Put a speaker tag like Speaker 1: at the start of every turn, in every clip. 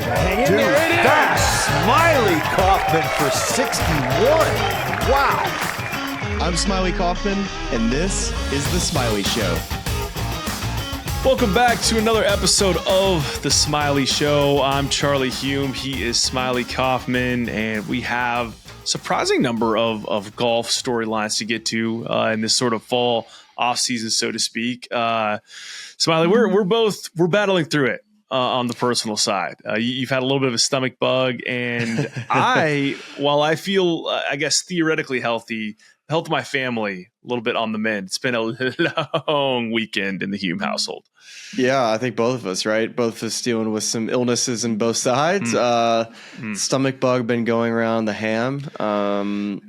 Speaker 1: Hang in there, it is! Smylie Kaufman for 61. Wow.
Speaker 2: I'm Smylie Kaufman, and this is The Smylie Show.
Speaker 3: Welcome back to another episode of The Smylie Show. I'm Charlie Hulme. He is Smylie Kaufman, and we have a surprising number of golf storylines to get to in this sort of fall off season, so to speak. Smylie, we're battling through it on the personal side. You've had a little bit of a stomach bug, and while I feel, I guess, theoretically healthy, health of my family a little bit on the mend. It's been a long weekend in the Hulme household.
Speaker 2: Yeah, I think both of us, right? Both of us dealing with some illnesses on both sides. Stomach bug been going around the ham.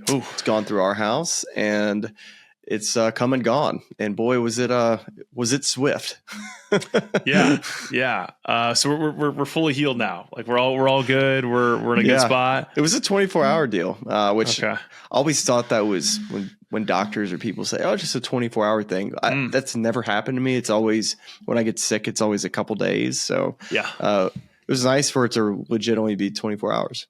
Speaker 2: It's gone through our house, and it's come and gone. And boy, was it swift.
Speaker 3: Yeah. So we're fully healed now. Like we're all good. We're in a good spot.
Speaker 2: It was a 24-hour deal, which I always thought that was when doctors or people say, "Oh, it's just a 24-hour thing." That's never happened to me. It's always when I get sick, it's always a couple days. So it was nice for it to legitimately be 24 hours.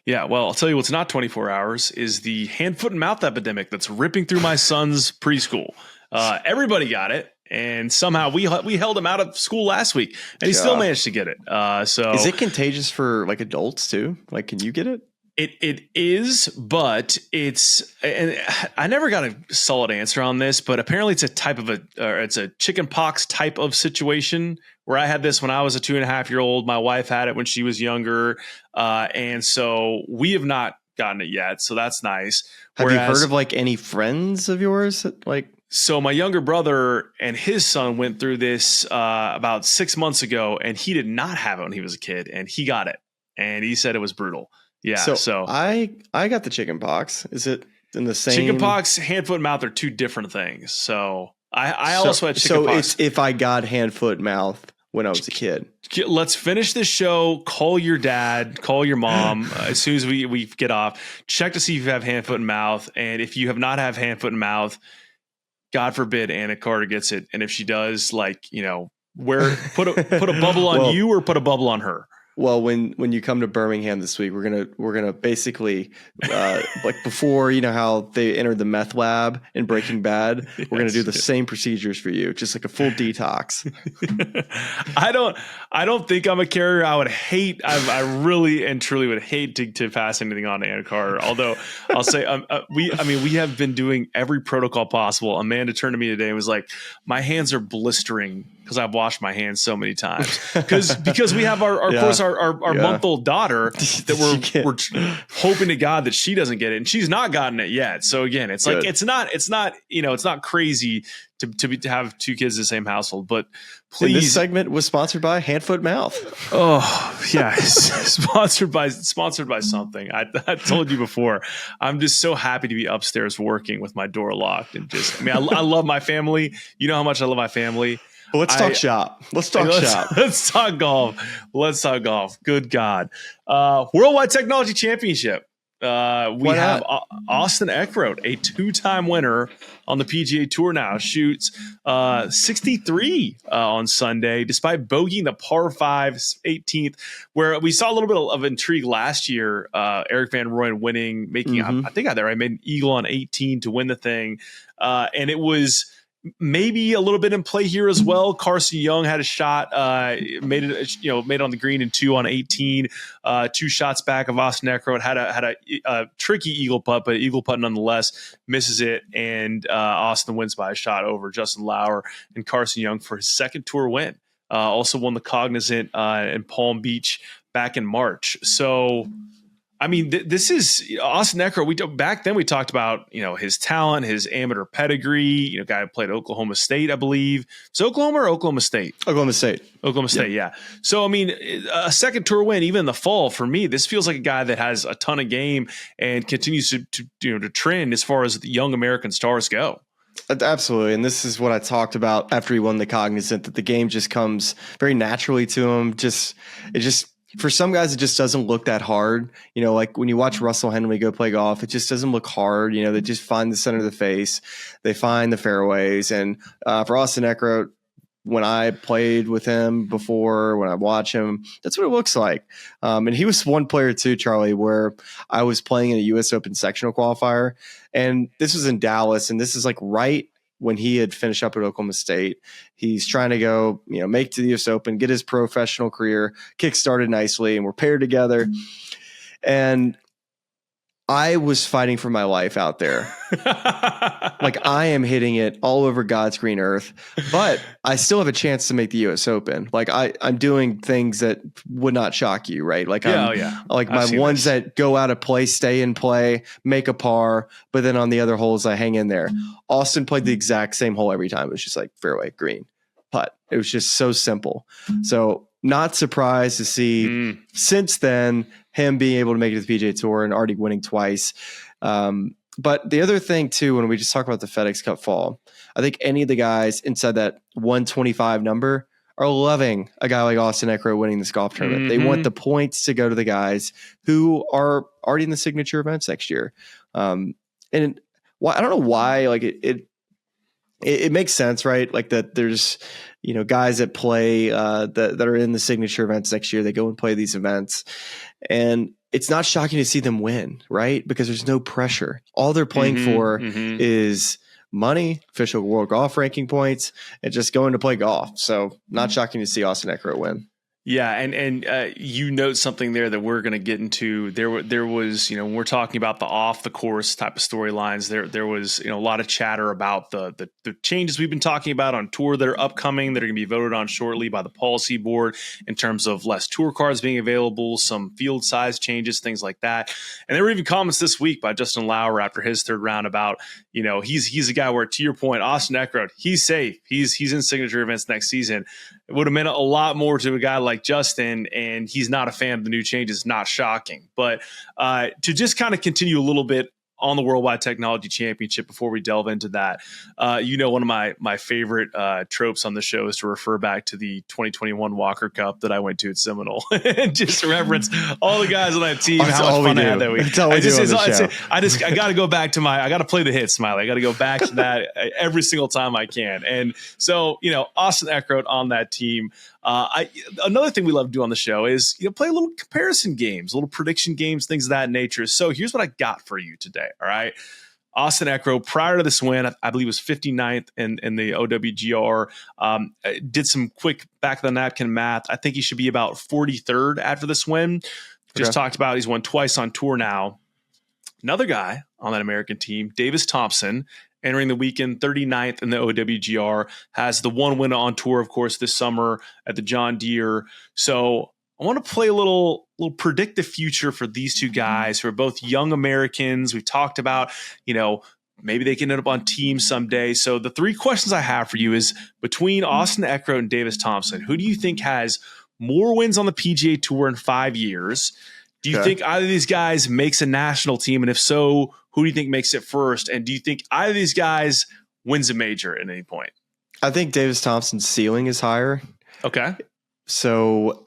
Speaker 3: Yeah, well, I'll tell you what's not 24 hours is the hand, foot, and mouth epidemic that's ripping through my son's preschool. Everybody got it, and somehow we held him out of school last week, and he still managed to get it. So
Speaker 2: is it contagious for like adults too? Like, can you get it?
Speaker 3: It is, but and I never got a solid answer on this, but apparently it's it's a chicken pox type of situation where I had this when I was a 2.5-year-old. My wife had it when she was younger. And so we have not gotten it yet. So that's nice.
Speaker 2: Have you heard of like any friends of yours
Speaker 3: So my younger brother and his son went through this about 6 months ago, and he did not have it when he was a kid, and he got it, and he said it was brutal. Yeah. So
Speaker 2: I got the chicken pox. Is it in the same?
Speaker 3: Chicken pox, hand, foot, and mouth are two different things. So I also had chicken pox.
Speaker 2: So it's if I got hand, foot, mouth when I was a kid.
Speaker 3: Let's finish this show. Call your dad, call your mom as soon as we get off. Check to see if you have hand, foot, and mouth. And if you have not have hand, foot, and mouth, God forbid Anna Carter gets it. And if she does, put a bubble on you or put a bubble on her.
Speaker 2: Well, when you come to Birmingham this week, we're gonna basically like before, you know how they entered the meth lab in Breaking Bad, we're gonna do the same procedures for you, just like a full detox.
Speaker 3: I don't think I'm a carrier. I really and truly would hate to pass anything on to Anna Carter. Although I'll say we have been doing every protocol possible. Amanda turned to me today and was like, "My hands are blistering because I've washed my hands so many times." Because we have our month-old daughter that we're hoping to God that she doesn't get it, and she's not gotten it yet. So again, it's like it's not crazy to have two kids in the same household. But please,
Speaker 2: and this segment was sponsored by Hand, Foot, Mouth.
Speaker 3: Oh yeah, sponsored by something. I told you before. I'm just so happy to be upstairs working with my door locked and I love my family. You know how much I love my family.
Speaker 2: Well, let's talk shop. Let's
Speaker 3: talk golf. Good God. Worldwide Technology Championship. We have Austin Eckroat, a 2-time winner on the PGA Tour now, shoots 63 on Sunday, despite bogeying the par 5 18th, where we saw a little bit of intrigue last year. Eric Van Rooyen winning, making, I think I got that right, made an eagle on 18 to win the thing. And it was maybe a little bit in play here as well. Carson Young had a shot, made it on the green in 2 on 18. 2 shots back of Austin Eckroat, had a tricky eagle putt, but eagle putt nonetheless, misses it, and Austin wins by a shot over Justin Lauer and Carson Young for his second tour win. Also won the Cognizant in Palm Beach back in March. So I mean, this is Austin Eckroat. Back then we talked about, his talent, his amateur pedigree, guy who played Oklahoma State, I believe. So Oklahoma or Oklahoma State?
Speaker 2: Oklahoma State,
Speaker 3: yeah. So, I mean, a second tour win, even in the fall, for me, this feels like a guy that has a ton of game and continues to trend as far as the young American stars go.
Speaker 2: Absolutely. And this is what I talked about after he won the Cognizant, that the game just comes very naturally to him. For some guys, it just doesn't look that hard. Like when you watch Russell Henley go play golf, it just doesn't look hard. They just find the center of the face. They find the fairways. And for Austin Eckroat, when I played with him before, when I watch him, that's what it looks like. And he was one player too, Charlie, where I was playing in a U.S. Open sectional qualifier, and this was in Dallas, and this is like right when he had finished up at Oklahoma State. He's trying to go, make it to the U.S. Open, get his professional career kick-started nicely, and we're paired together. And I was fighting for my life out there. Like, I am hitting it all over God's green earth, but I still have a chance to make the U.S. Open. Like, I'm doing things that would not shock you, right? Like, like my ones that go out of play, stay in play, make a par, but then on the other holes, I hang in there. Austin played the exact same hole every time. It was just like fairway, green, putt. It was just so simple. So not surprised to see since then him being able to make it to the PGA Tour and already winning twice. But the other thing too, when we just talk about the FedEx Cup fall, I think any of the guys inside that 125 number are loving a guy like Austin Eckroat winning this golf tournament. They want the points to go to the guys who are already in the signature events next year. And I don't know why, like it makes sense, right? Like that there's, guys that play that are in the signature events next year. They go and play these events, and it's not shocking to see them win, right? Because there's no pressure. All they're playing for is money, official world golf ranking points, and just going to play golf. So not shocking to see Austin Eckroat win.
Speaker 3: Yeah, and you note something there that we're going to get into. There was, when we're talking about the off the course type of storylines, there was a lot of chatter about the changes we've been talking about on tour that are upcoming, that are going to be voted on shortly by the policy board in terms of less tour cards being available, some field size changes, things like that. And there were even comments this week by Justin Lauer after his third round about, he's a guy where, to your point, Austin Eckroat, he's safe. He's in signature events next season. It would have meant a lot more to a guy like Justin, and he's not a fan of the new changes. Not shocking. But to just kind of continue a little bit on the Worldwide Technology Championship before we delve into that, one of my favorite tropes on the show is to refer back to the 2021 Walker Cup that I went to at Seminole and just reference all the guys on that team, how much fun I had that week. I got to go back to I got to play the hit, Smylie. I got to go back to that every single time I can. And so, Austin Eckroat on that team. Another thing we love to do on the show is play a little comparison games, little prediction games, things of that nature. So here's what I got for you today. All right. Austin Eckroat, prior to this win, I believe was 59th in the OWGR. Did some quick back of the napkin math. I think he should be about 43rd after this win. Just talked about he's won twice on tour now. Another guy on that American team, Davis Thompson, entering the weekend 39th in the OWGR, has the one win on tour, of course, this summer at the John Deere. So I want to play a little predict the future for these two guys who are both young Americans. We've talked about, maybe they can end up on teams someday. So the three questions I have for you is between Austin Eckroat and Davis Thompson, who do you think has more wins on the PGA Tour in 5 years? Do you think either of these guys makes a national team? And if so, who do you think makes it first? And do you think either of these guys wins a major at any point?
Speaker 2: I think Davis Thompson's ceiling is higher.
Speaker 3: Okay.
Speaker 2: So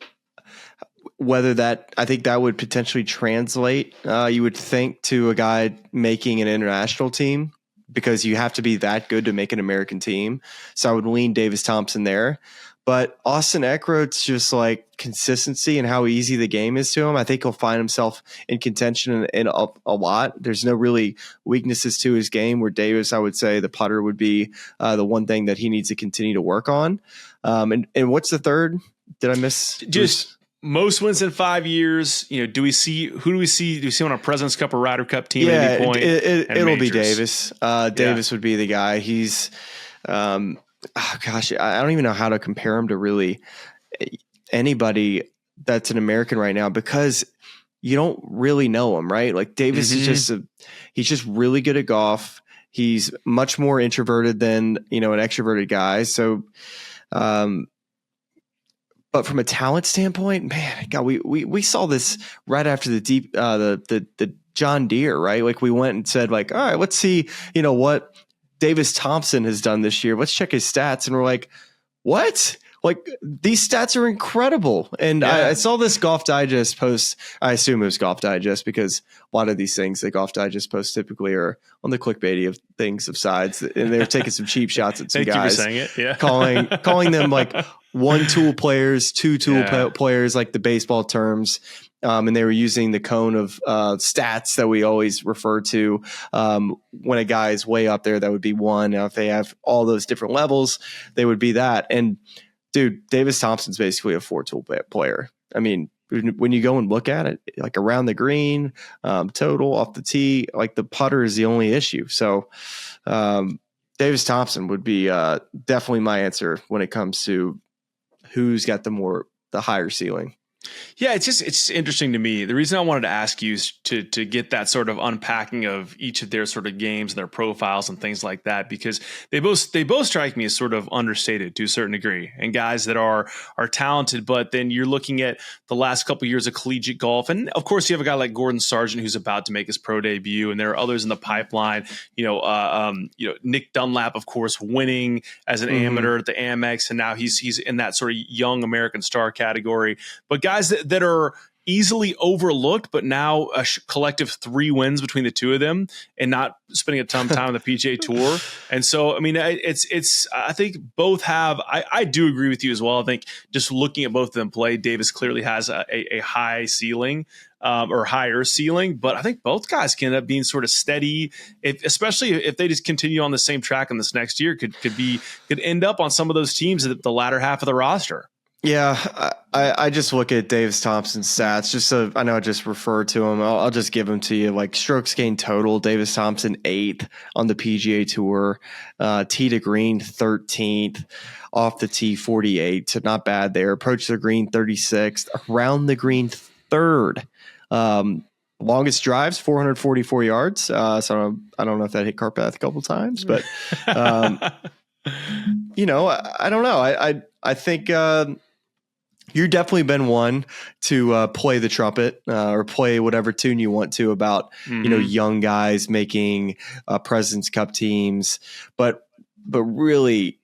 Speaker 2: I think that would potentially translate, you would think, to a guy making an international team, because you have to be that good to make an American team. So I would lean Davis Thompson there. But Austin Eckroat's just like consistency and how easy the game is to him. I think he'll find himself in contention in a lot. There's no really weaknesses to his game, where Davis, I would say the putter would be the one thing that he needs to continue to work on. And what's the third? Did I miss?
Speaker 3: Just most wins in 5 years. Do we see on a President's Cup or Ryder Cup team at any point?
Speaker 2: It'll be Davis. Davis would be the guy. He's I don't even know how to compare him to really anybody that's an American right now, because you don't really know him, right? Like Davis is he's just really good at golf. He's much more introverted than, an extroverted guy. So, but from a talent standpoint, man, God, we saw this right after the John Deere, right? Like we went and said like, all right, let's see, what Davis Thompson has done this year. Let's check his stats. And we're like, what? Like, these stats are incredible. And I saw this Golf Digest post. I assume it was Golf Digest because a lot of these things that Golf Digest posts typically are on the clickbaity of things of sides. And they were taking some cheap shots at some guys.
Speaker 3: Thank you for saying it. Yeah.
Speaker 2: calling them like one tool players, two tool players, like the baseball terms. And they were using the cone of stats that we always refer to. When a guy is way up there, that would be one. Now, if they have all those different levels, they would be that. And dude, Davis Thompson's basically a 4-tool player. I mean, when you go and look at it, like around the green, total, off the tee, like the putter is the only issue. So Davis Thompson would be definitely my answer when it comes to who's got the higher ceiling.
Speaker 3: Yeah, it's interesting to me. The reason I wanted to ask you is to get that sort of unpacking of each of their sort of games, their profiles and things like that, because they both strike me as sort of understated to a certain degree, and guys that are talented. But then you're looking at the last couple of years of collegiate golf, and of course you have a guy like Gordon Sargent who's about to make his pro debut, and there are others in the pipeline. Nick Dunlap, of course, winning as an amateur at the Amex, and now he's in that sort of young American star category. But guys that are easily overlooked, but now a collective 3 wins between the two of them, and not spending a ton of time on the PGA Tour. And so, I mean, it's. I think both have. I do agree with you as well. I think just looking at both of them play, Davis clearly has a high ceiling. Or higher ceiling, but I think both guys can end up being sort of steady, especially if they just continue on the same track in this next year. Could end up on some of those teams at the latter half of the roster.
Speaker 2: Yeah, I just look at Davis Thompson's stats. Just so I know, I just referred to him. I'll just give them to you. Like strokes gained total, Davis Thompson 8th on the PGA Tour, tee to green 13th, off the tee 48th. So not bad there. Approach the green 36th, around the green 3rd. Longest drives 444 yards. So I don't know if that hit Carpath a couple times, but I don't know. I think. You've definitely been one to play the trumpet or play whatever tune you want to about, young guys making President's Cup teams. But really,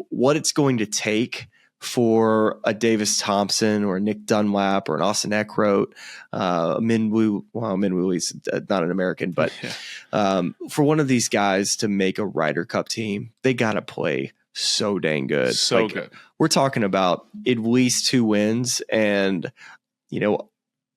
Speaker 2: what it's going to take for a Davis Thompson or a Nick Dunlap or an Austin Eckroat, Minwoo's not an American, but for one of these guys to make a Ryder Cup team, they got to play so dang good.
Speaker 3: So good.
Speaker 2: We're talking about at least 2 wins and,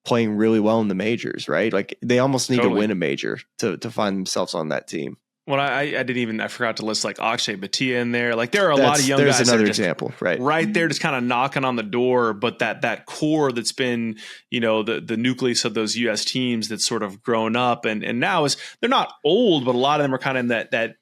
Speaker 2: playing really well in the majors, right? Like they almost need to win a major to find themselves on that team.
Speaker 3: Well, I forgot to list like Akshay Bhatia in there. Like there are a lot of young guys.
Speaker 2: There's another example,
Speaker 3: right there, just kind of knocking on the door. But that core that's been, the nucleus of those U.S. teams that's sort of grown up and now they're not old, but a lot of them are kind of in that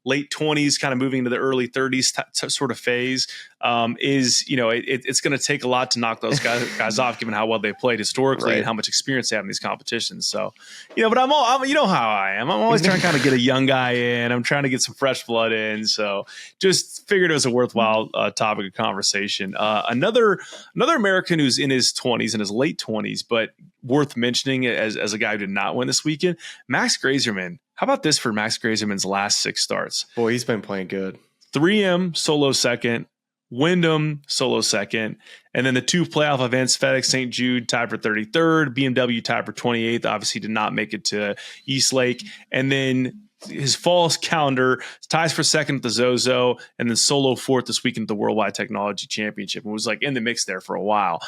Speaker 3: late 20s, kind of moving into the early 30s sort of phase. It's going to take a lot to knock those guys off, given how well they played historically and how much experience they have in these competitions. So, but I'm you know how I am. I'm always trying to kind of get a young guy in. I'm trying to get some fresh blood in. So just figured it was a worthwhile topic of conversation. Another American who's in his 20s, in his late 20s, but worth mentioning as a guy who did not win this weekend, Max Greyserman. How about this for Max Greyserman's last 6 starts?
Speaker 2: Boy, he's been playing good.
Speaker 3: 3M, solo second. Wyndham, solo second. And then the 2 playoff events, FedEx St. Jude tied for 33rd. BMW tied for 28th. Obviously did not make it to East Lake. And then his fall calendar ties for 2nd at the Zozo, and then solo 4th this weekend at the Worldwide Technology Championship. It was like in the mix there for a while.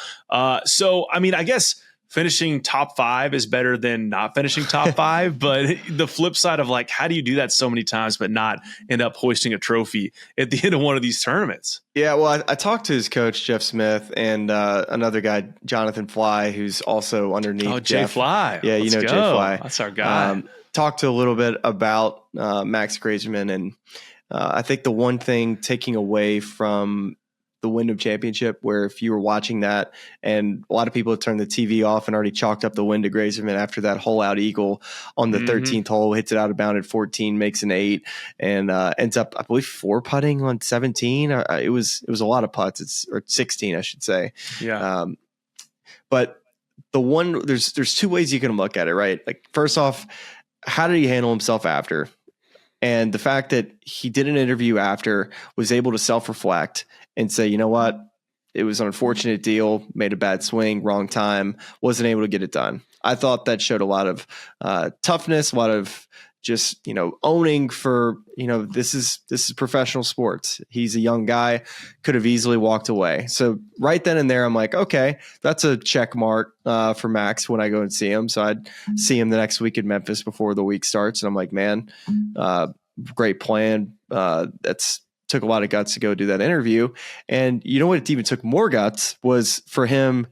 Speaker 3: So, I mean, I guess finishing top 5 is better than not finishing top 5. But the flip side of like, how do you do that so many times but not end up hoisting a trophy at the end of one of these tournaments?
Speaker 2: Yeah, well, I talked to his coach, Jeff Smith, and another guy, Jonathan Fly, who's also underneath.
Speaker 3: Oh, Jay
Speaker 2: Jeff.
Speaker 3: Fly.
Speaker 2: Yeah,
Speaker 3: Let's go.
Speaker 2: Jay Fly.
Speaker 3: That's our guy.
Speaker 2: Talked to a little bit about Max Greyserman, and I think the one thing taking away from the Wyndham Championship, where if you were watching that, and a lot of people had turned the TV off and already chalked up the win to Greyserman after that hole out eagle on the 13th hole, hits it out of bound at 14, makes an 8, and ends up, I believe, 4 putting on 17. It was a lot of putts. Or 16, I should say.
Speaker 3: Yeah.
Speaker 2: But the one, there's 2 ways you can look at it, right? Like, first off, how did he handle himself after? And the fact that he did an interview after, was able to self-reflect and say, you know what? It was an unfortunate deal, made a bad swing, wrong time, wasn't able to get it done. I thought that showed a lot of toughness, a lot of just, owning for, this is professional sports. He's a young guy, could have easily walked away. So right then and there, I'm like, okay, that's a check mark for Max when I go and see him. So I'd see him the next week in Memphis before the week starts. And I'm like, man, great plan. That's took a lot of guts to go do that interview. And you know what? It even took more guts was for him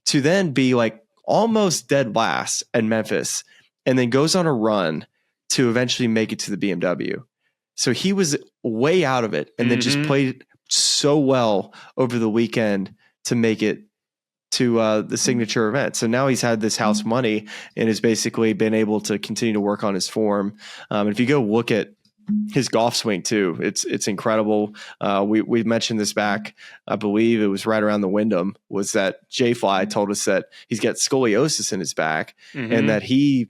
Speaker 2: to then be like almost dead last at Memphis and then goes on a run to eventually make it to the BMW. So he was way out of it and then just played so well over the weekend to make it to the signature event. So now he's had this house money and has basically been able to continue to work on his form. And if you go look at his golf swing too, it's incredible. We mentioned this back, I believe it was right around the Wyndham, was that J-Fly told us that he's got scoliosis in his back and that he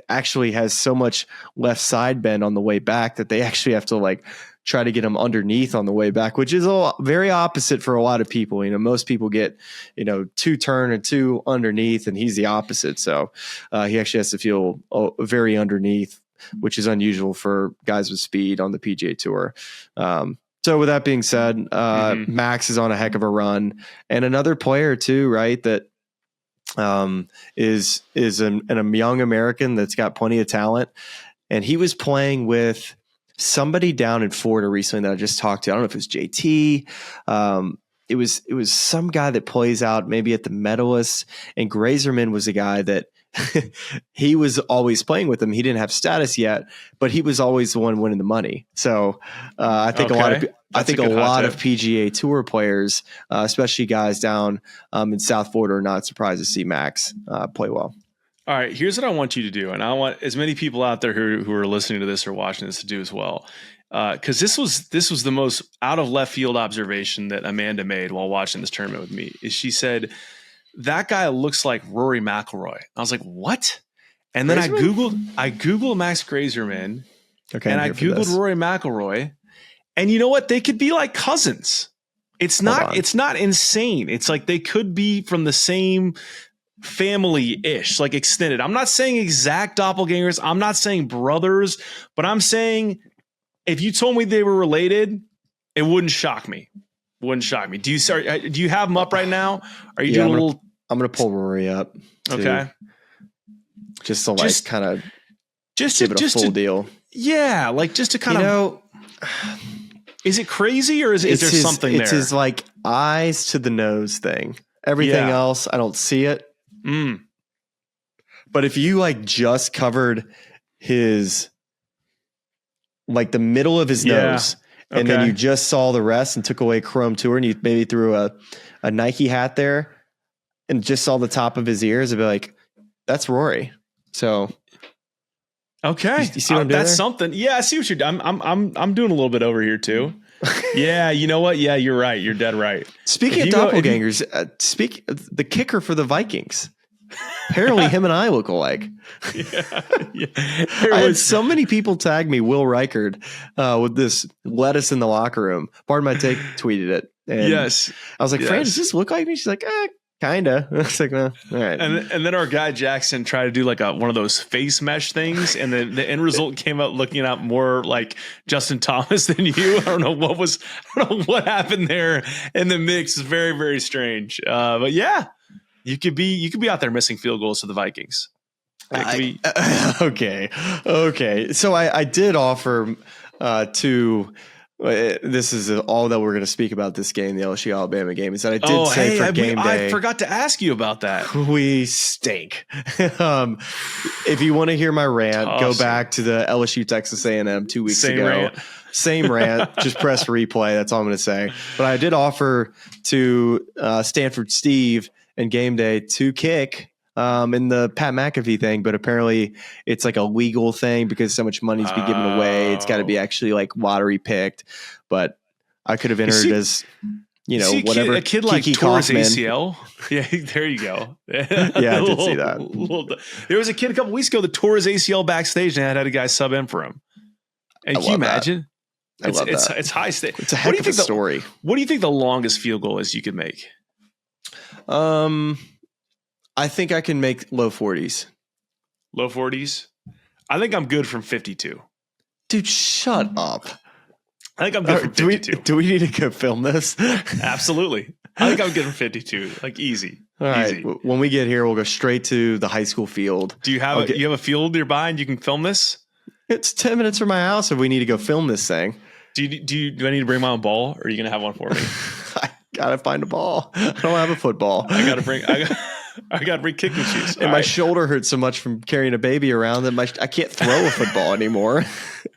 Speaker 2: actually has so much left side bend on the way back that they actually have to like try to get him underneath on the way back, which is very opposite for a lot of people. Most people get, 2 turn and 2 underneath, and he's the opposite. So he actually has to feel very underneath, which is unusual for guys with speed on the PGA Tour. So with that being said, Max is on a heck of a run, and another player too, right? That is a young American that's got plenty of talent, and he was playing with somebody down in Florida recently that I just talked to. I don't know if it was JT. It was some guy that plays out maybe at the Medalist, and Greyserman was a guy that he was always playing with him. He didn't have status yet, but he was always the one winning the money. So I think a lot of PGA Tour players, especially guys down in South Florida, are not surprised to see Max play well.
Speaker 3: All right, here's what I want you to do, and I want as many people out there who are listening to this or watching this to do as well, because this was the most out of left field observation that Amanda made while watching this tournament with me. Is she said, that guy looks like Rory McIlroy. I was like, what? And then
Speaker 2: Greyserman?
Speaker 3: I googled Max Greyserman,
Speaker 2: okay,
Speaker 3: and I googled Rory McIlroy, and you know what? They could be like cousins. It's not insane. It's like they could be from the same family-ish, like extended. I'm not saying exact doppelgangers. I'm not saying brothers, but I'm saying if you told me they were related, it wouldn't shock me. Do you have them up right now? Are you doing a little?
Speaker 2: I'm going to pull Rory up.
Speaker 3: Okay.
Speaker 2: Just to kind of give it a full deal.
Speaker 3: Yeah. Like just to kind of, is it crazy or is there something there?
Speaker 2: It's his like eyes to the nose thing. Everything else, I don't see it. But if you like just covered his, like the middle of his nose, and then you just saw the rest and took away Chrome Tour, and you maybe threw a Nike hat there and just saw the top of his ears, it'd be like, that's Rory. So
Speaker 3: okay,
Speaker 2: you see what I'm doing?
Speaker 3: That's something. Yeah, I see what you're doing. I'm doing a little bit over here too. Yeah, you know what? Yeah, you're right. You're dead right.
Speaker 2: Speaking of doppelgangers, the kicker for the Vikings. Apparently, him and I look alike. I had so many people tag me, Will Reichard, with this lettuce in the locker room. Pardon my take, tweeted it. And
Speaker 3: yes.
Speaker 2: I was like, Fran, does this look like me? She's like, kinda. I was like, well, all right.
Speaker 3: And then our guy Jackson tried to do like one of those face mesh things, and the end result came out looking out more like Justin Thomas than you. I don't know what happened there in the mix. It's very, very strange. But yeah, you could be out there missing field goals to the Vikings.
Speaker 2: Okay. So I did offer to. This is all that we're going to speak about this game, the LSU Alabama game. Is that I did say for game day.
Speaker 3: I forgot to ask you about that.
Speaker 2: We stink. If you want to hear my rant, go back to the LSU Texas A&M 2 weeks ago. Same rant. Just press replay. That's all I'm going to say. But I did offer to Stanford Steve and game day to kick in the Pat McAfee thing, but apparently it's like a legal thing because so much money's been given away. It's got to be actually like lottery picked. But I could have entered as whatever.
Speaker 3: A kid like tore his ACL. Yeah, there you go.
Speaker 2: Yeah, I did see that.
Speaker 3: There was a kid a couple weeks ago that tore his ACL backstage and had a guy sub in for him. And can you imagine?
Speaker 2: I love that.
Speaker 3: It's high stakes.
Speaker 2: It's a heck of a story.
Speaker 3: What do you think the longest field goal is you could make?
Speaker 2: I think I can make low 40s.
Speaker 3: Low 40s? I think I'm good from 52.
Speaker 2: Dude, shut up.
Speaker 3: I think I'm good from 52.
Speaker 2: Do we need to go film this?
Speaker 3: Absolutely. I think I'm good from 52. Like easy.
Speaker 2: All
Speaker 3: easy.
Speaker 2: right. When we get here, we'll go straight to the high school field.
Speaker 3: Do you have you have a field nearby and you can film this?
Speaker 2: It's 10 minutes from my house if we need to go film this thing.
Speaker 3: Do I need to bring my own ball, or are you going to have one for me?
Speaker 2: I gotta find a ball. I don't have a football.
Speaker 3: I gotta bring kicking shoes.
Speaker 2: And my shoulder hurts so much from carrying a baby around that I can't throw a football anymore.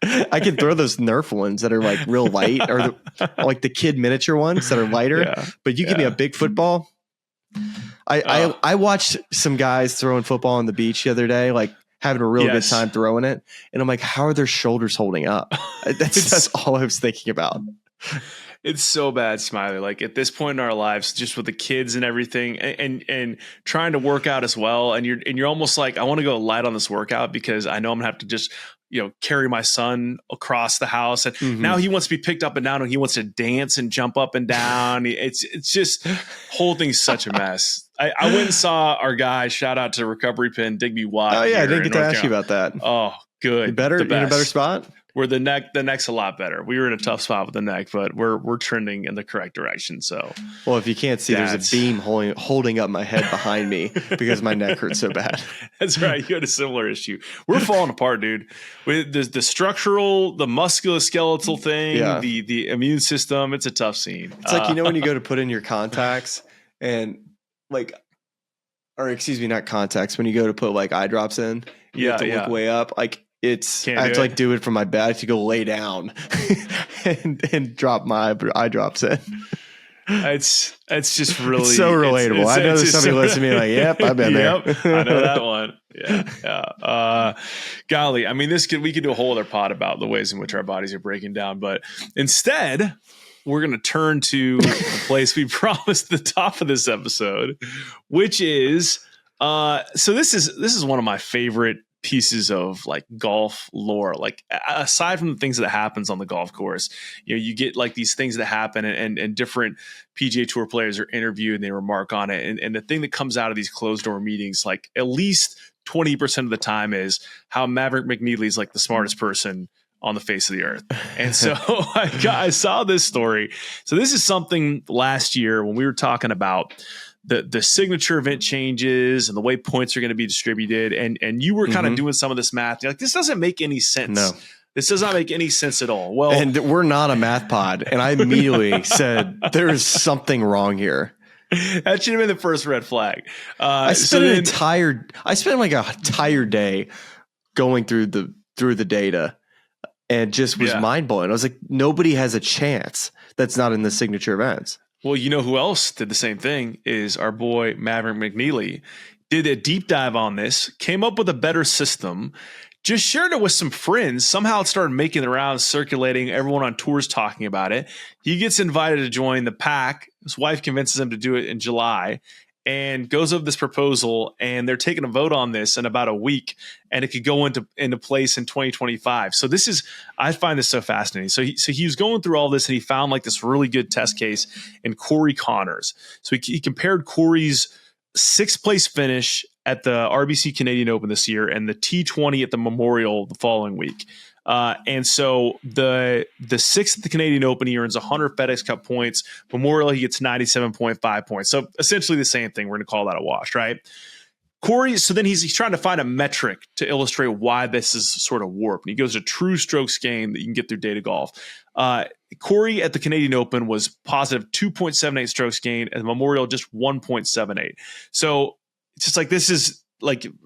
Speaker 2: I can throw those Nerf ones that are like real light, or like the kid miniature ones that are lighter. Yeah, but you give me a big football. I watched some guys throwing football on the beach the other day, like having a real good time throwing it. And I'm like, how are their shoulders holding up? That's all I was thinking about.
Speaker 3: It's so bad, Smylie. Like at this point in our lives, just with the kids and everything, and trying to work out as well. And you're almost like, I want to go light on this workout because I know I'm gonna have to just, carry my son across the house. And now he wants to be picked up and down, and he wants to dance and jump up and down. It's just whole thing's such a mess. I went and saw our guy. Shout out to Recovery Pin Digby Watt.
Speaker 2: Oh yeah, I didn't get to ask you about that.
Speaker 3: Oh, good.
Speaker 2: You better in a better spot.
Speaker 3: Where the neck's a lot better. We were in a tough spot with the neck, but we're trending in the correct direction. So,
Speaker 2: well, if you can't see, there's a beam holding up my head behind me because my neck hurts so bad.
Speaker 3: That's right. You had a similar issue. We're falling apart, dude. With the structural, the musculoskeletal thing, the immune system. It's a tough scene.
Speaker 2: It's like when you go to put in your contacts and not contacts. When you go to put like eye drops in, you have to look way up, like. I have to do it from my bed. I have to go lay down and drop my eye drops in.
Speaker 3: It's just really
Speaker 2: so relatable. I know there's somebody listening to me like, yep, I've been there.
Speaker 3: I know that one. Yeah. Golly, I mean, we could do a whole other pod about the ways in which our bodies are breaking down, but instead, we're going to turn to the place we promised at the top of this episode, which is so this is one of my favorite pieces of like golf lore. Like aside from the things that happens on the golf course, you get like these things that happen and different PGA Tour players are interviewed and they remark on it. And the thing that comes out of these closed door meetings, like at least 20% of the time, is how Maverick McNealy is like the smartest person on the face of the earth. And so I saw this story. So this is something last year when we were talking about the signature event changes and the way points are going to be distributed. And you were kind of doing some of this math. You're like, this doesn't make any sense.
Speaker 2: No.
Speaker 3: This does not make any sense at all. Well,
Speaker 2: and we're not a math pod. And I immediately said, there is something wrong here.
Speaker 3: That should have been the first red flag.
Speaker 2: I spent like an entire day going through the data and just was mind blowing. I was like, nobody has a chance that's not in the signature events.
Speaker 3: Well, you know who else did the same thing is our boy Maverick McNealy. Did a deep dive on this, came up with a better system, just shared it with some friends. Somehow it started making the rounds, circulating, everyone on tours talking about it. He gets invited to join the pack. His wife convinces him to do it in July and goes over this proposal, and they're taking a vote on this in about a week, and it could go into place in 2025. So I find this so fascinating. So he was going through all this, and he found like this really good test case in Corey Connors. So he compared Corey's 6th place finish at the RBC Canadian Open this year and the T20 at the Memorial the following week. And so the 6th at the Canadian Open, he earns 100 FedEx Cup points. Memorial, he gets 97.5 points. So essentially the same thing. We're going to call that a wash, right? Corey, so then he's trying to find a metric to illustrate why this is sort of warped. And he goes to True Strokes game that you can get through Data Golf. Corey at the Canadian Open was positive 2.78 strokes gained, and Memorial just 1.78. So it's just like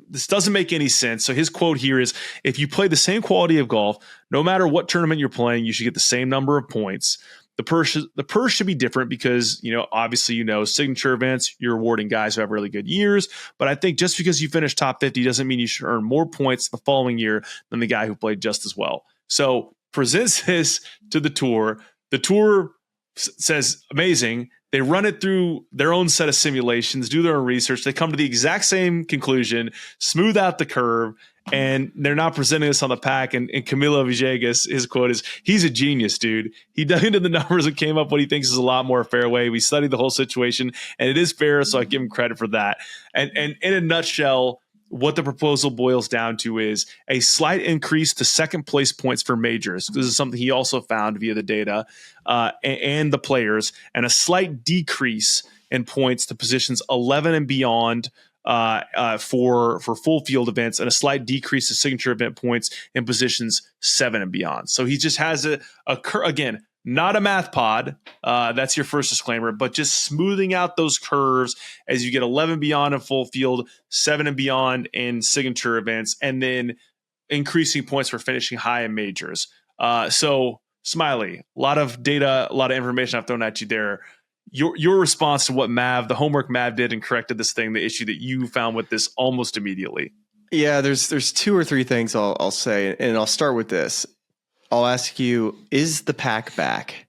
Speaker 3: this doesn't make any sense. So his quote here is, if you play the same quality of golf, no matter what tournament you're playing, you should get the same number of points. The purse should be different because, obviously, signature events, you're rewarding guys who have really good years. But I think just because you finish top 50 doesn't mean you should earn more points the following year than the guy who played just as well. So presents this to the tour. The tour says, amazing. They run it through their own set of simulations, do their own research. They come to the exact same conclusion, smooth out the curve, and they're not presenting this on the pack. And Camilo Villegas, his quote is, "He's a genius, dude. He dug into the numbers and came up what he thinks is a lot more fairway. We studied the whole situation, and it is fair, so I give him credit for that." And in a nutshell, what the proposal boils down to is a slight increase to second place points for majors. This is something he also found via the data and the players, and a slight decrease in points to positions 11 and beyond for full field events, and a slight decrease to signature event points in positions 7 and beyond. So he just has again, not a math pod. That's your first disclaimer, but just smoothing out those curves as you get 11 beyond in full field, 7 and beyond in signature events, and then increasing points for finishing high in majors. So Smylie, a lot of data, a lot of information I've thrown at you there. Your response to what the homework Mav did and corrected this thing, the issue that you found with this almost immediately.
Speaker 2: Yeah, there's 2 or 3 things I'll say, and I'll start with this. I'll ask you, is the pack back?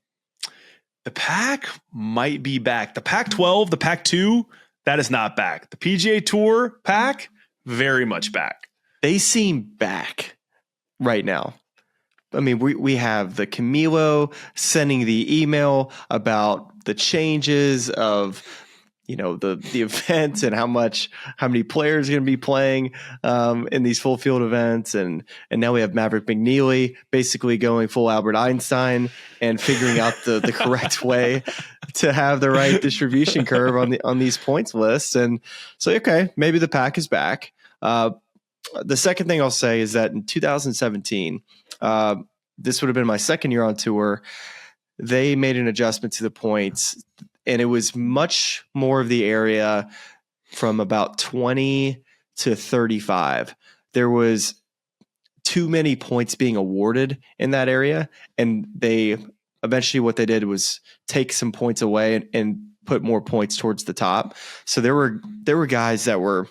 Speaker 3: The pack might be back. The Pac-12, the Pac-2, that is not back. The PGA Tour pack, very much back.
Speaker 2: They seem back right now. I mean, we have the Camilo sending the email about the changes of, the events and how many players are going to be playing in these full field events. And now we have Maverick McNealy basically going full Albert Einstein and figuring out the correct way to have the right distribution curve on these points lists. And so, okay, maybe the pack is back. The second thing I'll say is that in 2017, this would have been my second year on tour. They made an adjustment to the points, and it was much more of the area from about 20 to 35. There was too many points being awarded in that area, and they eventually what they did was take some points away and put more points towards the top. So there were guys that were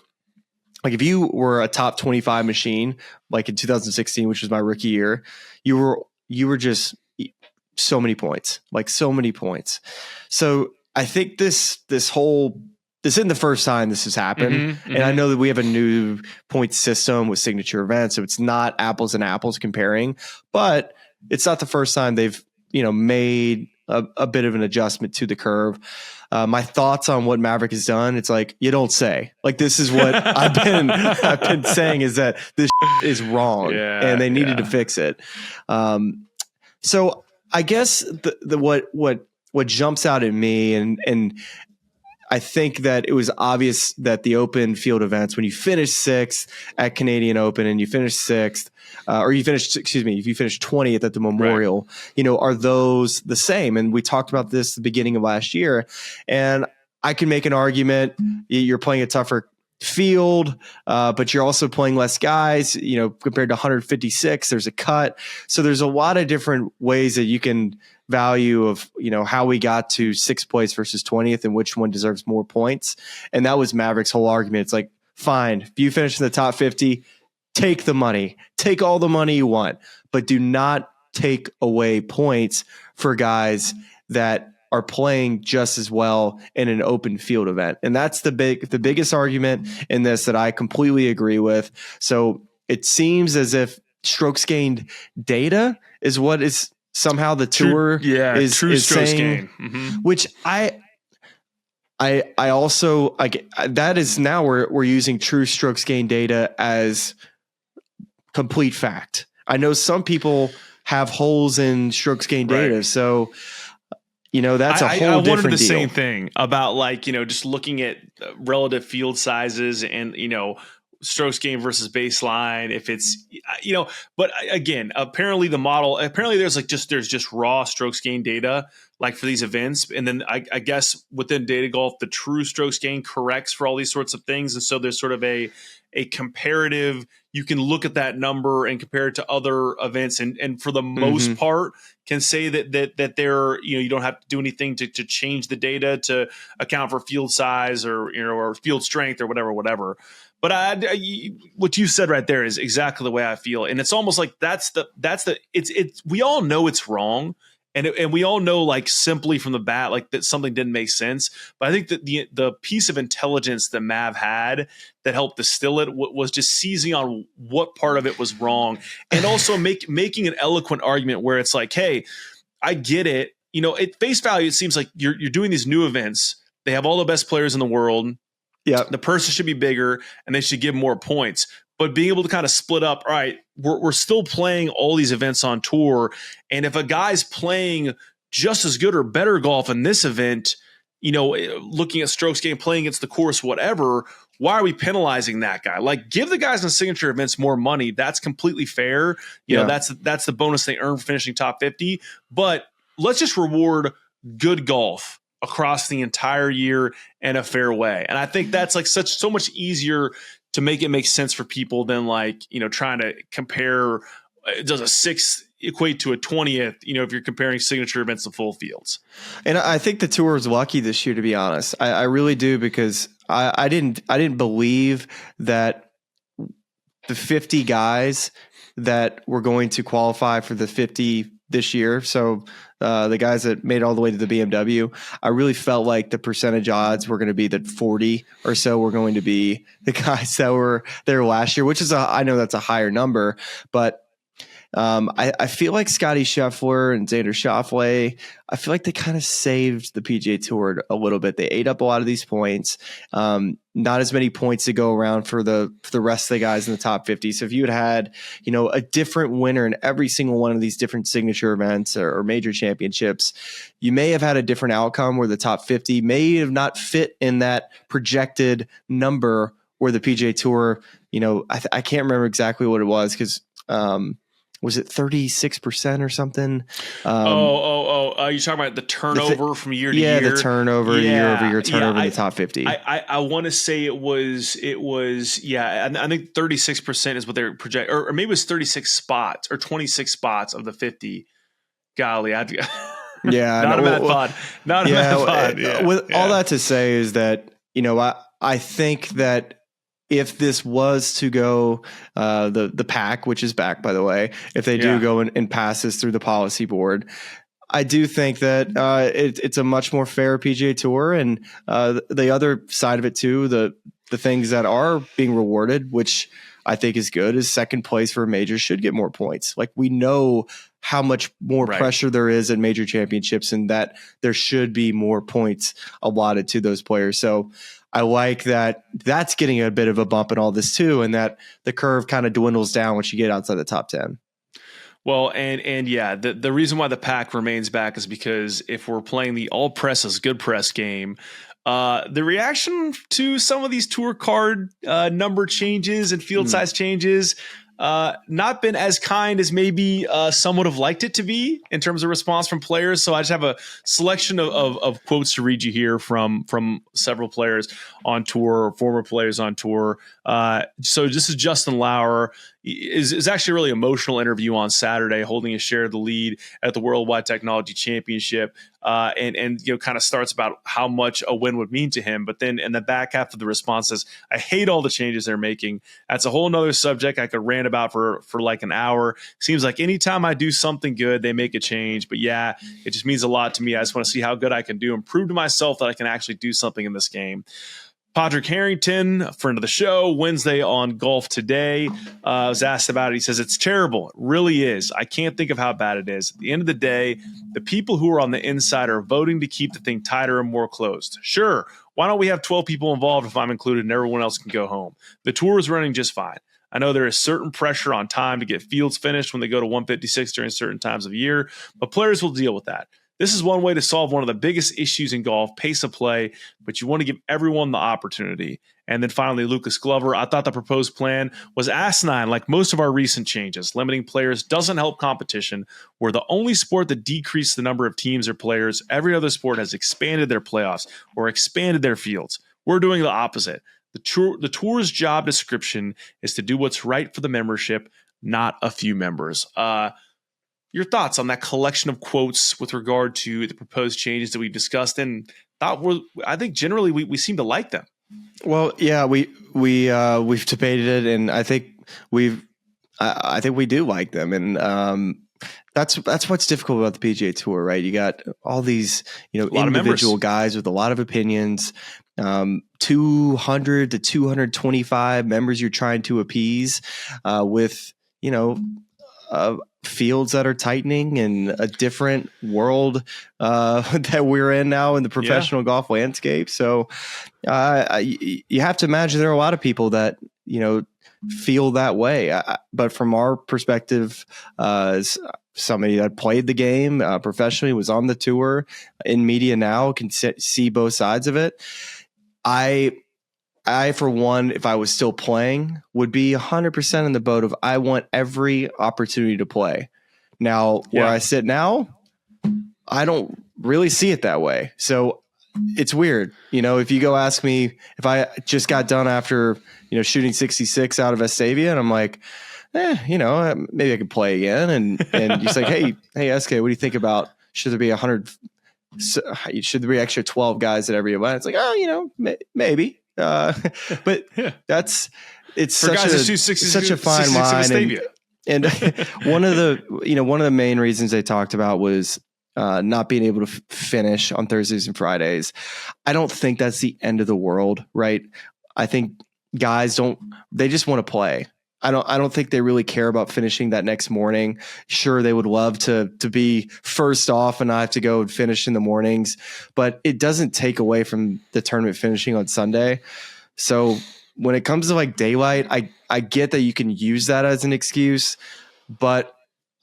Speaker 2: like, if you were a top 25 machine, like in 2016, which was my rookie year, you were just so many points. So I think this isn't the first time this has happened. And I know that we have a new point system with signature events, so it's not apples and apples comparing, but it's not the first time they've, made a bit of an adjustment to the curve. My thoughts on what Maverick has done, it's like, you don't say. Like, this is what I've been saying, is that this is wrong, and they needed to fix it. So I guess what jumps out at me, and I think that it was obvious that the open field events, when you finish 6th at Canadian Open and you finish 6th, if you finish 20th at the Memorial, are those the same? And we talked about this at the beginning of last year, and I can make an argument. You're playing a tougher field, but you're also playing less guys, compared to 156, there's a cut. So there's a lot of different ways that you can value of, how we got to 6th place versus 20th and which one deserves more points. And that was Maverick's whole argument. It's like, fine, if you finish in the top 50, take the money, take all the money you want, but do not take away points for guys that are playing just as well in an open field event. And that's the biggest argument in this that I completely agree with. So it seems as if strokes gained data is what is somehow the tour is strokes saying, which I also like. That is now we're using true strokes gained data as complete fact. I know some people have holes in strokes gained data, so that's a whole different deal. I wondered the
Speaker 3: same thing about just looking at relative field sizes and strokes gained versus baseline. If it's but again, apparently there's just raw strokes gained data like for these events, and then I guess within data golf the true strokes gained corrects for all these sorts of things, and so there's sort of a comparative. You can look at that number and compare it to other events, and for the most part can say that they're you don't have to do anything to change the data to account for field size or field strength or whatever. But what you said right there is exactly the way I feel, and it's almost like that's we all know it's wrong, And we all know, like, simply from the bat, like, that something didn't make sense. But I think that the piece of intelligence that Mav had that helped distill it was just seizing on what part of it was wrong, and also making an eloquent argument where it's like, hey, I get it. At face value, it seems like you're doing these new events. They have all the best players in the world.
Speaker 2: Yeah,
Speaker 3: the purses should be bigger, and they should give more points. But being able to kind of split up, all right, we're still playing all these events on tour. And if a guy's playing just as good or better golf in this event, looking at strokes gained, playing against the course, whatever, why are we penalizing that guy? Like, give the guys in signature events more money. That's completely fair. That's the bonus they earn for finishing top 50. But let's just reward good golf across the entire year in a fair way. And I think that's like so much easier to make it make sense for people than trying to compare, does a 6th equate to a 20th, if you're comparing signature events to full fields.
Speaker 2: And I think the tour was lucky this year, to be honest. I really do, because I didn't believe that the 50 guys that were going to qualify for the 50 this year. So the guys that made it all the way to the BMW, I really felt like the percentage odds were going to be that 40 or so were going to be the guys that were there last year, which is I know that's a higher number, but I feel like Scotty Scheffler and Xander Schauffele, I feel like they kind of saved the PGA Tour a little bit. They ate up a lot of these points. Not as many points to go around for the rest of the guys in the top 50. So if you had a different winner in every single one of these different signature events or major championships, you may have had a different outcome where the top 50 may have not fit in that projected number where the PGA Tour, I can't remember exactly what it was, because was it 36% or something?
Speaker 3: You're talking about the turnover from year to year?
Speaker 2: Yeah, the turnover, year-over-year turnover in the top 50.
Speaker 3: I want to say it was, I think 36% is what they're projecting, or maybe it was 36 spots or 26 spots of the 50. Golly, not a bad thought. Not a bad thought.
Speaker 2: All that to say is that, I think that if this was to go, the pack, which is back, by the way, if they do go and pass this through the policy board, I do think that it's a much more fair PGA Tour. And the other side of it too, the things that are being rewarded, which I think is good, is second place for a major should get more points. Like, we know how much more pressure there is at major championships, and that there should be more points allotted to those players. So I like that that's getting a bit of a bump in all this too, and that the curve kind of dwindles down once you get outside the top 10.
Speaker 3: Well, and the reason why the pack remains back is because if we're playing the all press is good press game, the reaction to some of these tour card number changes and field size changes not been as kind as maybe some would have liked it to be in terms of response from players. So I just have a selection of quotes to read you here from several players on tour, or former players on tour. So this is Justin Lauer. Is actually a really emotional interview on Saturday, holding a share of the lead at the Worldwide Technology Championship, and kind of starts about how much a win would mean to him. But then in the back half of the response says, "I hate all the changes they're making. That's a whole nother subject I could rant about for like an hour. Seems like anytime I do something good, they make a change. But yeah, it just means a lot to me. I just want to see how good I can do and prove to myself that I can actually do something in this game." Patrick Harrington, a friend of the show, Wednesday on Golf Today, was asked about it. He says, "It's terrible. It really is. I can't think of how bad it is. At the end of the day, the people who are on the inside are voting to keep the thing tighter and more closed. Sure, why don't we have 12 people involved if I'm included and everyone else can go home? The tour is running just fine. I know there is certain pressure on time to get fields finished when they go to 156 during certain times of year, but players will deal with that. This is one way to solve one of the biggest issues in golf, pace of play, but you want to give everyone the opportunity." And then finally, Lucas Glover, "I thought the proposed plan was asinine, like most of our recent changes. Limiting players doesn't help competition. We're the only sport that decreased the number of teams or players. Every other sport has expanded their playoffs or expanded their fields. We're doing the opposite. The tour's job description is to do what's right for the membership, not a few members." Your thoughts on that collection of quotes with regard to the proposed changes that we discussed, and I think generally we seem to like them.
Speaker 2: Well, yeah, we've debated it, and I think we do like them, and That's what's difficult about the PGA Tour, right? You got all these, individual guys with a lot of opinions, 200 to 225 members you're trying to appease, with, fields that are tightening and a different world that we're in now in the professional golf landscape. So you have to imagine there are a lot of people that, feel that way. But from our perspective, as somebody that played the game professionally, was on the tour, in media now, can see both sides of it. I, for one, if I was still playing, would be 100% in the boat of I want every opportunity to play. Now, where I sit now, I don't really see it that way. So it's weird. If you go ask me if I just got done after, shooting 66 out of Vestavia, and I'm like, maybe I could play again. And you're like, hey, SK, what do you think about, should there be 100? Should there be extra 12 guys at every event? It's like, maybe. But it's
Speaker 3: for
Speaker 2: such a fine line. And one of the main reasons they talked about was not being able to finish on Thursdays and Fridays. I don't think that's the end of the world, right? I think guys they just want to play. I don't think they really care about finishing that next morning. Sure, they would love to be first off and not have to go and finish in the mornings, but it doesn't take away from the tournament finishing on Sunday. So when it comes to like daylight, I get that you can use that as an excuse, but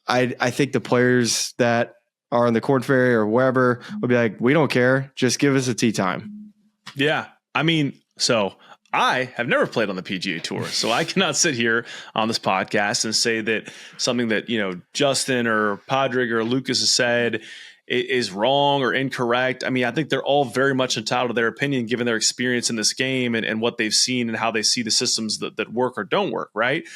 Speaker 2: I think the players that are on the Korn Ferry or wherever would be like, we don't care. Just give us a tee time.
Speaker 3: Yeah. I mean, so I have never played on the PGA Tour, so I cannot sit here on this podcast and say that something that, Justin or Padraig or Lucas has said is wrong or incorrect. I mean, I think they're all very much entitled to their opinion given their experience in this game and what they've seen and how they see the systems that work or don't work, right?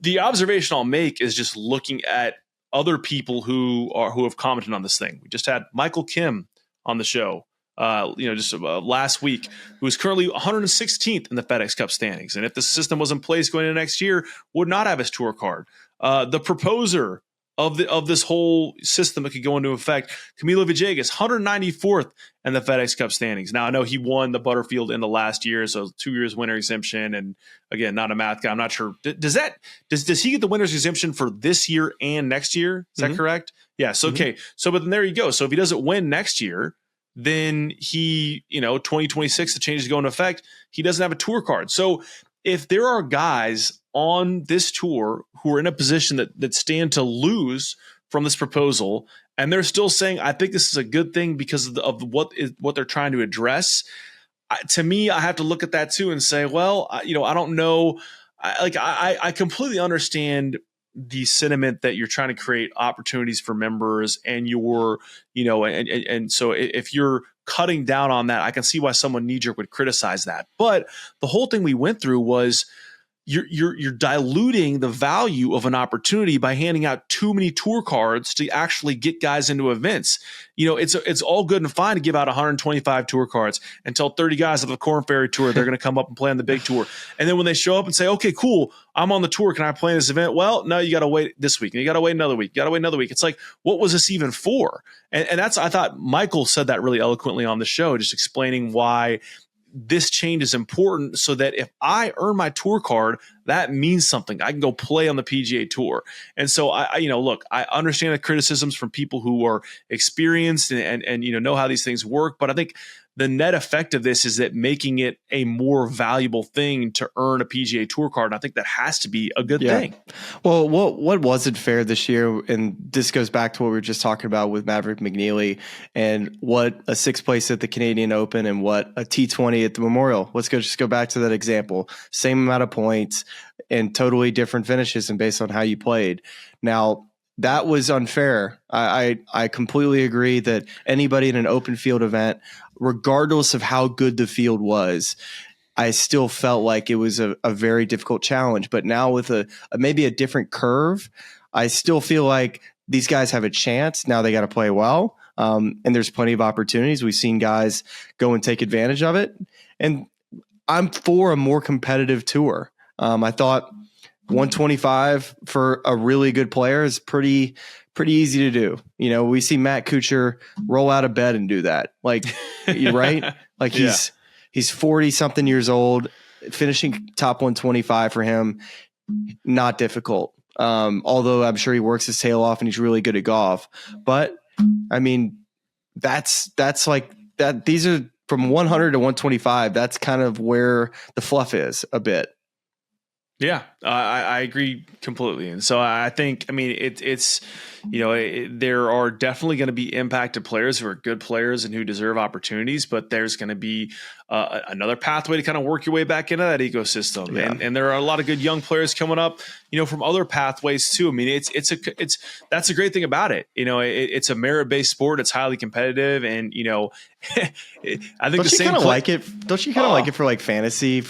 Speaker 3: The observation I'll make is just looking at other people who have commented on this thing. We just had Michael Kim on the show, last week, who is currently 116th in the FedEx Cup standings. And if the system was in place going into next year, would not have his tour card. The proposer of this whole system that could go into effect, Camilo Villegas, 194th in the FedEx Cup standings. Now, I know he won the Butterfield in the last year, so 2 years winner exemption. And again, not a math guy. I'm not sure. Does he get the winner's exemption for this year and next year? Is that correct? Yes. Okay. So, but then there you go. So if he doesn't win next year, then he, 2026, the changes go into effect, he doesn't have a tour card. So if there are guys on this tour who are in a position that stand to lose from this proposal, and they're still saying, I think this is a good thing because of what they're trying to address, to me, I have to look at that too and say, well, I don't know. I completely understand the sentiment that you're trying to create opportunities for members and and so if you're cutting down on that, I can see why someone knee-jerk would criticize that. But the whole thing we went through was you're diluting the value of an opportunity by handing out too many tour cards to actually get guys into events. It's all good and fine to give out 125 tour cards and tell 30 guys of the Korn Ferry Tour they're going to come up and play on the big tour. And then when they show up and say, okay, cool, I'm on the tour, can I play in this event? Well, no, you got to wait this week and you got to wait another week. You got to wait another week. It's like, what was this even for? And that's, I thought Michael said that really eloquently on the show, just explaining why this change is important, so that if I earn my tour card, that means something. I can go play on the PGA Tour. And so look, I understand the criticisms from people who are experienced and know how these things work, but I think the net effect of this is that making it a more valuable thing to earn a PGA Tour card. And I think that has to be a good thing.
Speaker 2: Well, what wasn't fair this year, and this goes back to what we were just talking about with Maverick McNealy and what a sixth place at the Canadian Open and what a T20 at the Memorial. Let's just go back to that example. Same amount of points and totally different finishes and based on how you played. Now, that was unfair. I completely agree that anybody in an open field event, regardless of how good the field was, I still felt like it was a very difficult challenge. But now with maybe a different curve, I still feel like these guys have a chance. Now they got to play well. And there's plenty of opportunities. We've seen guys go and take advantage of it. And I'm for a more competitive tour. I thought 125 for a really good player is pretty easy to do. You know, we see Matt Kuchar roll out of bed and do that. Like, right? Like he's 40 something years old, finishing top 125 for him, not difficult. Although I'm sure he works his tail off and he's really good at golf. But I mean, that's like that. These are from 100 to 125. That's kind of where the fluff is a bit.
Speaker 3: Yeah, I agree completely. And so I think, I mean, it's there are definitely going to be impacted players who are good players and who deserve opportunities, but there's going to be another pathway to kind of work your way back into that ecosystem. Yeah. And there are a lot of good young players coming up, from other pathways too. I mean, that's a great thing about it. It's a merit-based sport. It's highly competitive. And, I think the same
Speaker 2: like it. Don't you kind of like it for like fantasy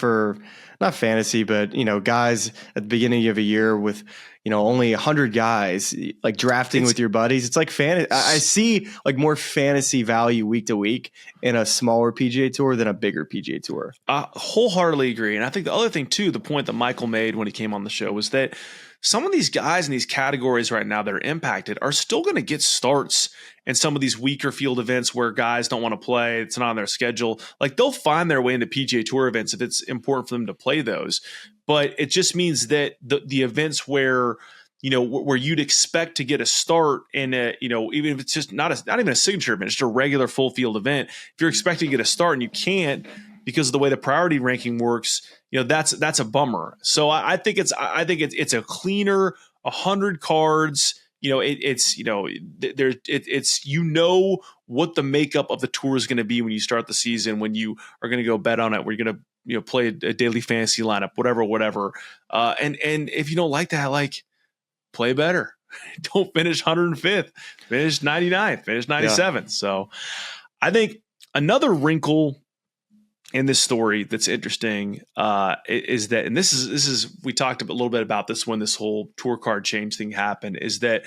Speaker 2: not fantasy, but guys at the beginning of a year with only 100 guys, like drafting with your buddies. It's like fantasy. I see like more fantasy value week to week in a smaller PGA Tour than a bigger PGA Tour.
Speaker 3: Wholeheartedly agree. And I think the other thing too, the point that Michael made when he came on the show was that some of these guys in these categories right now that are impacted are still going to get starts in some of these weaker field events where guys don't want to play. It's not on their schedule. Like they'll find their way into PGA Tour events if it's important for them to play those. But it just means that the events where you'd expect to get a start in even if it's just not even a signature event, it's just a regular full field event. If you're expecting to get a start and you can't because of the way the priority ranking works, that's a bummer. So I think it's a cleaner 100 cards. It's what the makeup of the tour is going to be when you start the season, when you are going to go bet on it, where you're going to play a daily fantasy lineup, whatever. And if you don't like that, like play better. Don't finish 105th, finish 99th, finish 97th. Yeah. So I think another wrinkle in this story that's interesting is that, and this is we talked a little bit about this when this whole tour card change thing happened, is that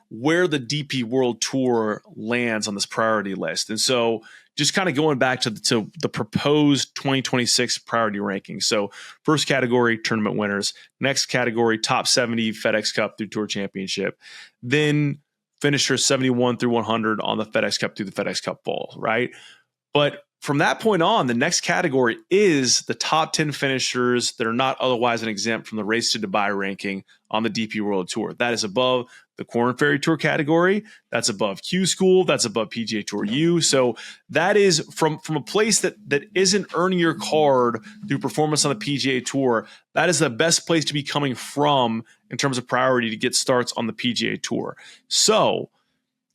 Speaker 3: where the DP World Tour lands on this priority list. And so just kind of going back to the proposed 2026 priority ranking. So first category, tournament winners. Next category, top 70 FedEx Cup through Tour Championship. Then finishers 71 through 100 on the FedEx Cup through the FedEx Cup Bowl, right? But from that point on, the next category is the top 10 finishers that are not otherwise exempt from the Race to Dubai ranking on the DP World Tour. That is above the Korn Ferry Tour category. That's above Q School. That's above PGA Tour U. So that is from a place that isn't earning your card through performance on the PGA Tour. That is the best place to be coming from in terms of priority to get starts on the PGA Tour. So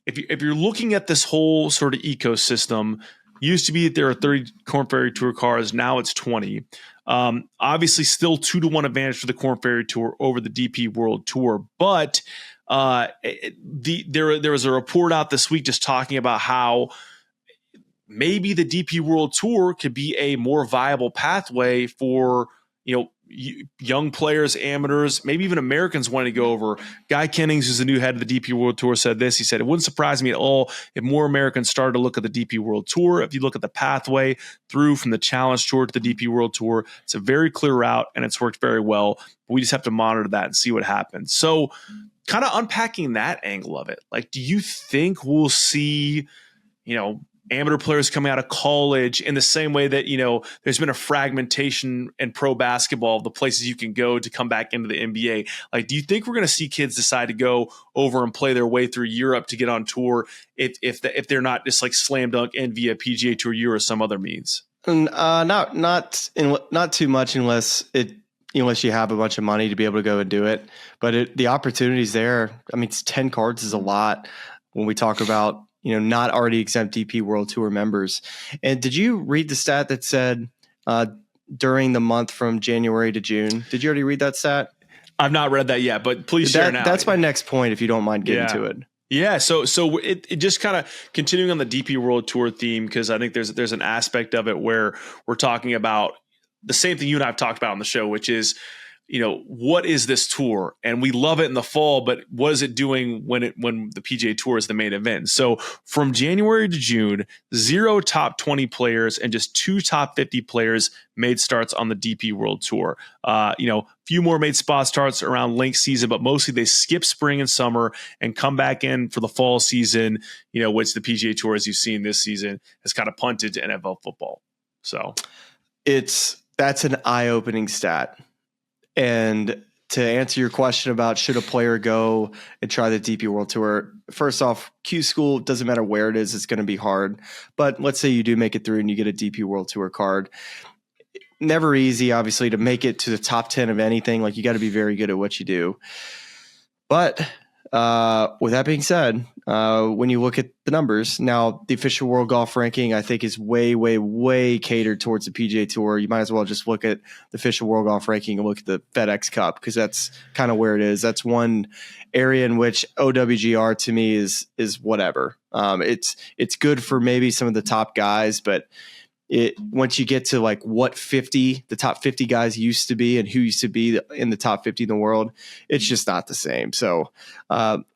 Speaker 3: if you're looking at this whole sort of ecosystem, used to be that there are 30 Korn Ferry Tour cars. Now it's 20. Obviously, still 2-1 advantage for the Korn Ferry Tour over the DP World Tour. But there was a report out this week just talking about how maybe the DP World Tour could be a more viable pathway for young players, amateurs, maybe even Americans wanting to go over. Guy Kennings, who's the new head of the DP World Tour, said this. He said, it wouldn't surprise me at all if more Americans started to look at the DP World Tour. If you look at the pathway through from the Challenge Tour to the DP World Tour, it's a very clear route and it's worked very well. We just have to monitor that and see what happens. So kind of unpacking that angle of it, like, do you think we'll see, amateur players coming out of college in the same way that, there's been a fragmentation in pro basketball of the places you can go to come back into the NBA? Like, do you think we're going to see kids decide to go over and play their way through Europe to get on tour if they're not just like slam dunk in via PGA Tour U or some other means?
Speaker 2: Not too much unless you have a bunch of money to be able to go and do it. But the opportunities there, I mean, 10 cards is a lot when we talk about not already exempt DP World Tour members. And did you read the stat that said during the month from January to June? Did you already read that stat?
Speaker 3: I've not read that yet, but please share now.
Speaker 2: That's my next point, if you don't mind getting to it.
Speaker 3: Yeah, so it just kind of continuing on the DP World Tour theme, because I think there's an aspect of it where we're talking about the same thing you and I have talked about on the show, which is what is this tour? And we love it in the fall, but what is it doing when the PGA Tour is the main event? So from January to June, 0 top 20 players and just 2 top 50 players made starts on the DP World Tour. Few more made spot starts around link season, but mostly they skip spring and summer and come back in for the fall season, which the PGA Tour, as you've seen this season, has kind of punted to NFL football. So
Speaker 2: that's an eye-opening stat. And to answer your question about should a player go and try the DP World Tour, first off, Q School, doesn't matter where it is, it's going to be hard. But let's say you do make it through and you get a DP World Tour card. Never easy, obviously, to make it to the top 10 of anything. Like, you got to be very good at what you do. But with that being said, when you look at the numbers, now the official world golf ranking, I think, is way, way, way catered towards the PGA Tour. You might as well just look at the official world golf ranking and look at the FedEx Cup, because that's kind of where it is. That's one area in which OWGR to me is whatever. It's good for maybe some of the top guys, but once you get to like what the top 50 guys used to be and who used to be in the top 50 in the world, it's just not the same. So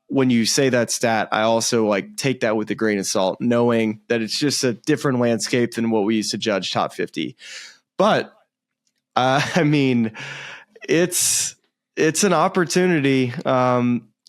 Speaker 2: when you say that stat, I also take that with a grain of salt, knowing that it's just a different landscape than what we used to judge top 50. But it's an opportunity.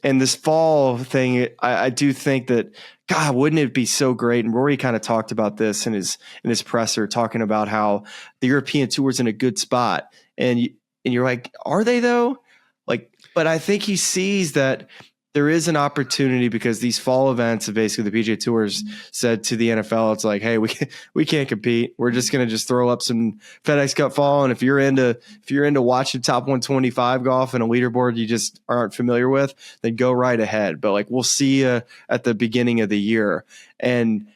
Speaker 2: And this fall thing, I do think that, God, wouldn't it be so great? And Rory kind of talked about this in his presser, talking about how the European Tour is in a good spot. And you're like, are they though? But I think he sees that there is an opportunity, because these fall events of basically the PGA Tours said to the NFL, it's like, hey, we can't compete. We're just going to throw up some FedEx Cup fall. And if you're into watching top 125 golf and a leaderboard you just aren't familiar with, then go right ahead. But we'll see you at the beginning of the year. And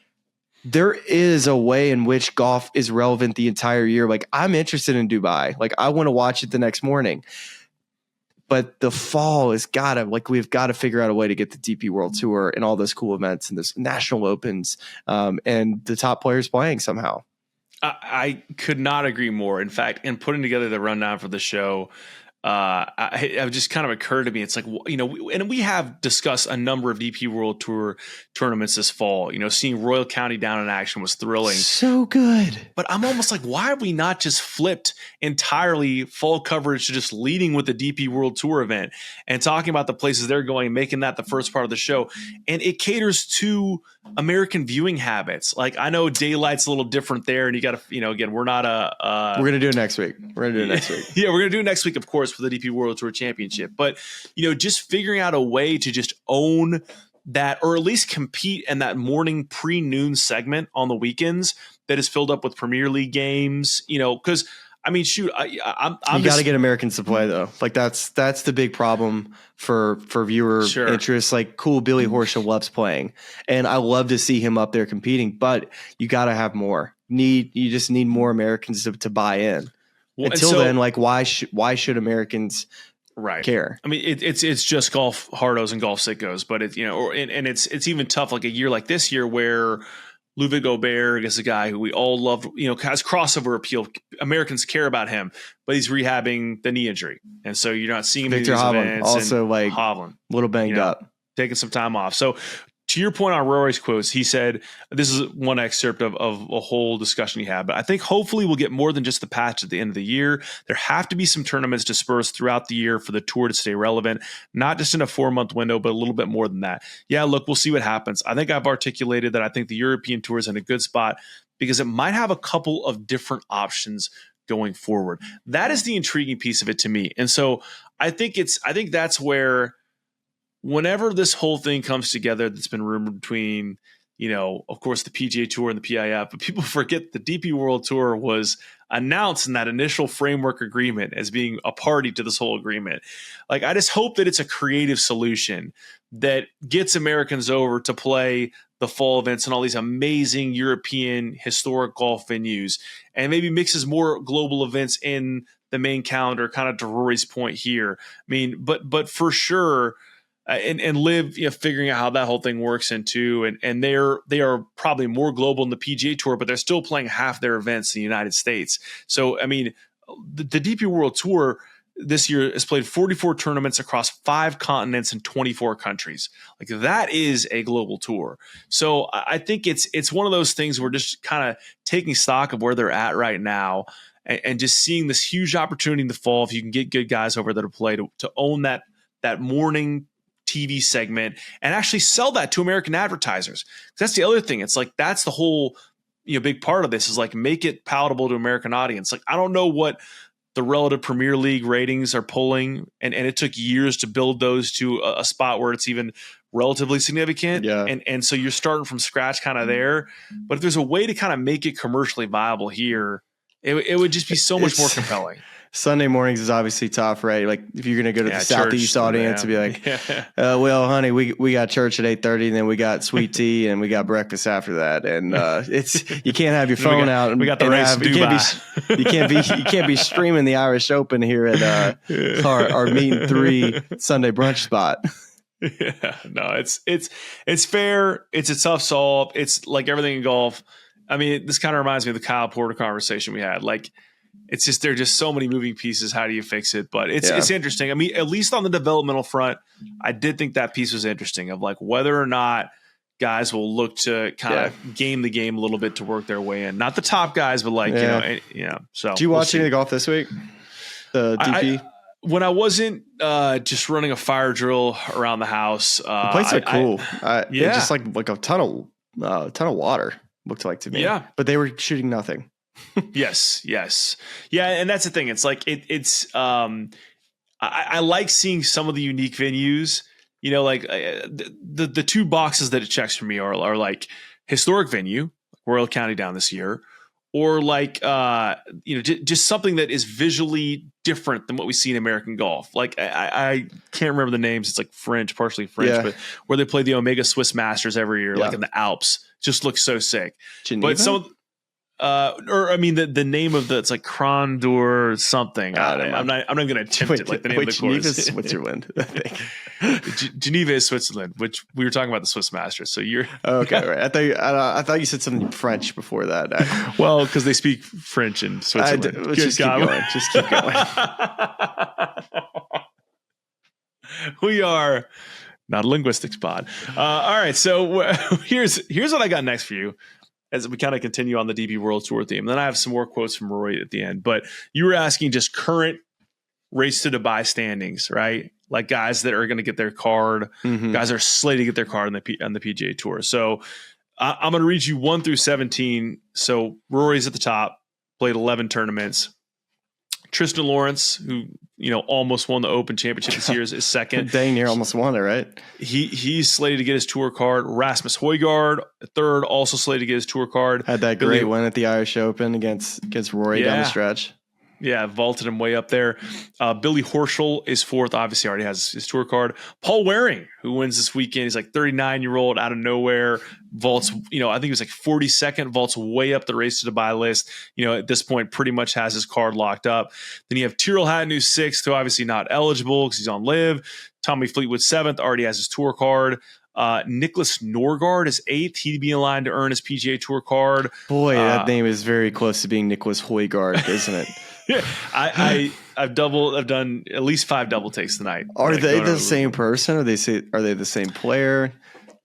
Speaker 2: there is a way in which golf is relevant the entire year. I'm interested in Dubai. I want to watch it the next morning. But the fall we've got to figure out a way to get the DP World Tour and all those cool events and this National Opens and the top players playing somehow.
Speaker 3: I could not agree more. In fact, in putting together the rundown for the show, it just kind of occurred to me. It's and we have discussed a number of DP World Tour tournaments this fall. Seeing Royal County down in action was thrilling.
Speaker 2: So good.
Speaker 3: But I'm almost like, why have we not just flipped entirely fall coverage to just leading with the DP World Tour event and talking about the places they're going, making that the first part of the show? And it caters to American viewing habits. I know daylight's a little different there, and you got to, again, we're not
Speaker 2: we're going to do it next week. Yeah, we're going
Speaker 3: to do it next week, of course, for the DP World Tour Championship. But, just figuring out a way to just own that, or at least compete in that morning pre-noon segment on the weekends that is filled up with Premier League games, because shoot, I'm
Speaker 2: you got to get Americans to play though. That's the big problem for viewer interest. Cool, Billy Horschel loves playing, and I love to see him up there competing. But you got to have more. You just need more Americans to buy in. Well, until then, why should Americans care?
Speaker 3: It's just golf hardos and golf sickos, but it's even tough. A year like this year where Ludwig Gobert is a guy who we all love, has crossover appeal. Americans care about him, but he's rehabbing the knee injury. And so you're not seeing him in these events.
Speaker 2: Also,
Speaker 3: Hovland,
Speaker 2: a little banged up.
Speaker 3: Taking some time off. So to your point on Rory's quotes, he said, this is one excerpt of a whole discussion he had, but I think hopefully we'll get more than just the patch at the end of the year. There have to be some tournaments dispersed throughout the year for the tour to stay relevant, not just in a 4-month window, but a little bit more than that. Yeah, look, we'll see what happens. I think I've articulated that I think the European Tour is in a good spot because it might have a couple of different options going forward. That is the intriguing piece of it to me. And so I think that's where, whenever this whole thing comes together, that's been rumored between, of course, the PGA Tour and the PIF, but people forget the DP World Tour was announced in that initial framework agreement as being a party to this whole agreement. I just hope that it's a creative solution that gets Americans over to play the fall events and all these amazing European historic golf venues, and maybe mixes more global events in the main calendar, kind of to Rory's point here. But for sure, and Liv, figuring out how that whole thing works into, and they are probably more global in the PGA Tour, but they're still playing half their events in the United States. So, the DP World Tour, this year has played 44 tournaments across 5 continents and 24 countries. Like that is a global tour. So I think it's one of those things where just kind of taking stock of where they're at right now and just seeing this huge opportunity in the fall. If you can get good guys over there to play to own that morning TV segment and actually sell that to American advertisers. That's the other thing. It's like, that's the whole, big part of this is like, make it palatable to American audience. Like, I don't know what the relative Premier League ratings are pulling, and it took years to build those to a spot where it's even relatively significant.
Speaker 2: Yeah.
Speaker 3: And so you're starting from scratch kind of there. But if there's a way to kind of make it commercially viable here, it would just be so much more compelling.
Speaker 2: Sunday mornings is obviously tough, right? Like if you're going to go to the Southeast audience and be like, well, honey, we got church at 8:30 and then we got sweet tea and we got breakfast after that. And you can't have your phone out. And
Speaker 3: we got the race to
Speaker 2: you can't be streaming the Irish Open here at our meet and 3 Sunday brunch spot.
Speaker 3: Yeah, no, it's fair. It's a tough solve. It's like everything in golf. I mean, this kind of reminds me of the Kyle Porter conversation we had. Like, it's just, there are just so many moving pieces. How do you fix it? But it's interesting. I mean, at least on the developmental front, I did think that piece was interesting of like whether or not guys will look to kind of game the game a little bit to work their way in. Not the top guys, but like, so.
Speaker 2: Did you watch any of the golf this week? The DP?
Speaker 3: When I wasn't just running a fire drill around the house.
Speaker 2: The places are cool. Just like a ton of water looked like to me.
Speaker 3: Yeah.
Speaker 2: But they were shooting nothing.
Speaker 3: Yes. Yeah. And that's the thing. It's like, I like seeing some of the unique venues, like the 2 boxes that it checks for me are like historic venue, Royal County down this year, or like, just something that is visually different than what we see in American golf. Like I can't remember the names. It's like partially French, but where they play the Omega Swiss Masters every year, like in the Alps, just looks so sick.
Speaker 2: Geneva?
Speaker 3: But the name of it's like Crondor something. I'm not going to attempt it. Like the name of the course.
Speaker 2: Geneva is Switzerland, I think.
Speaker 3: Geneva is Switzerland, which we were talking about the Swiss Masters. So you're
Speaker 2: okay, right? I thought you said something French before that.
Speaker 3: Well, because they speak French in Switzerland.
Speaker 2: Just keep going. Just keep going.
Speaker 3: We are not a linguistics pod. All right, so here's what I got next for you, as we kind of continue on the DP World Tour theme. Then I have some more quotes from Rory at the end. But you were asking just current race to Dubai standings, right? Like guys that are going to get their card, guys that are slated to get their card on the PGA Tour. So I'm going to read you 1 through 17. So Rory's at the top, played 11 tournaments. Tristan Lawrence, who almost won the Open Championship this year, is second.
Speaker 2: Dang near almost won it, right?
Speaker 3: He's slated to get his tour card. Rasmus Højgaard, third, also slated to get his tour card.
Speaker 2: Had that great win at the Irish Open against Rory down the stretch.
Speaker 3: Yeah, vaulted him way up there. Billy Horschel is fourth. Obviously, already has his tour card. Paul Waring, who wins this weekend, he's like 39-year-old out of nowhere. Vaults, I think he was like 42nd. Vaults way up the race to Dubai list. At this point, pretty much has his card locked up. Then you have Tyrrell Hatton, who's sixth, who obviously not eligible because he's on live. Tommy Fleetwood seventh, already has his tour card. Nicholas Norgard is eighth. He'd be in line to earn his PGA Tour card.
Speaker 2: Boy, that name is very close to being Nicholas Højgaard, isn't it?
Speaker 3: Yeah, I've done at least 5 double takes tonight.
Speaker 2: Are they the same person? Are they the same player?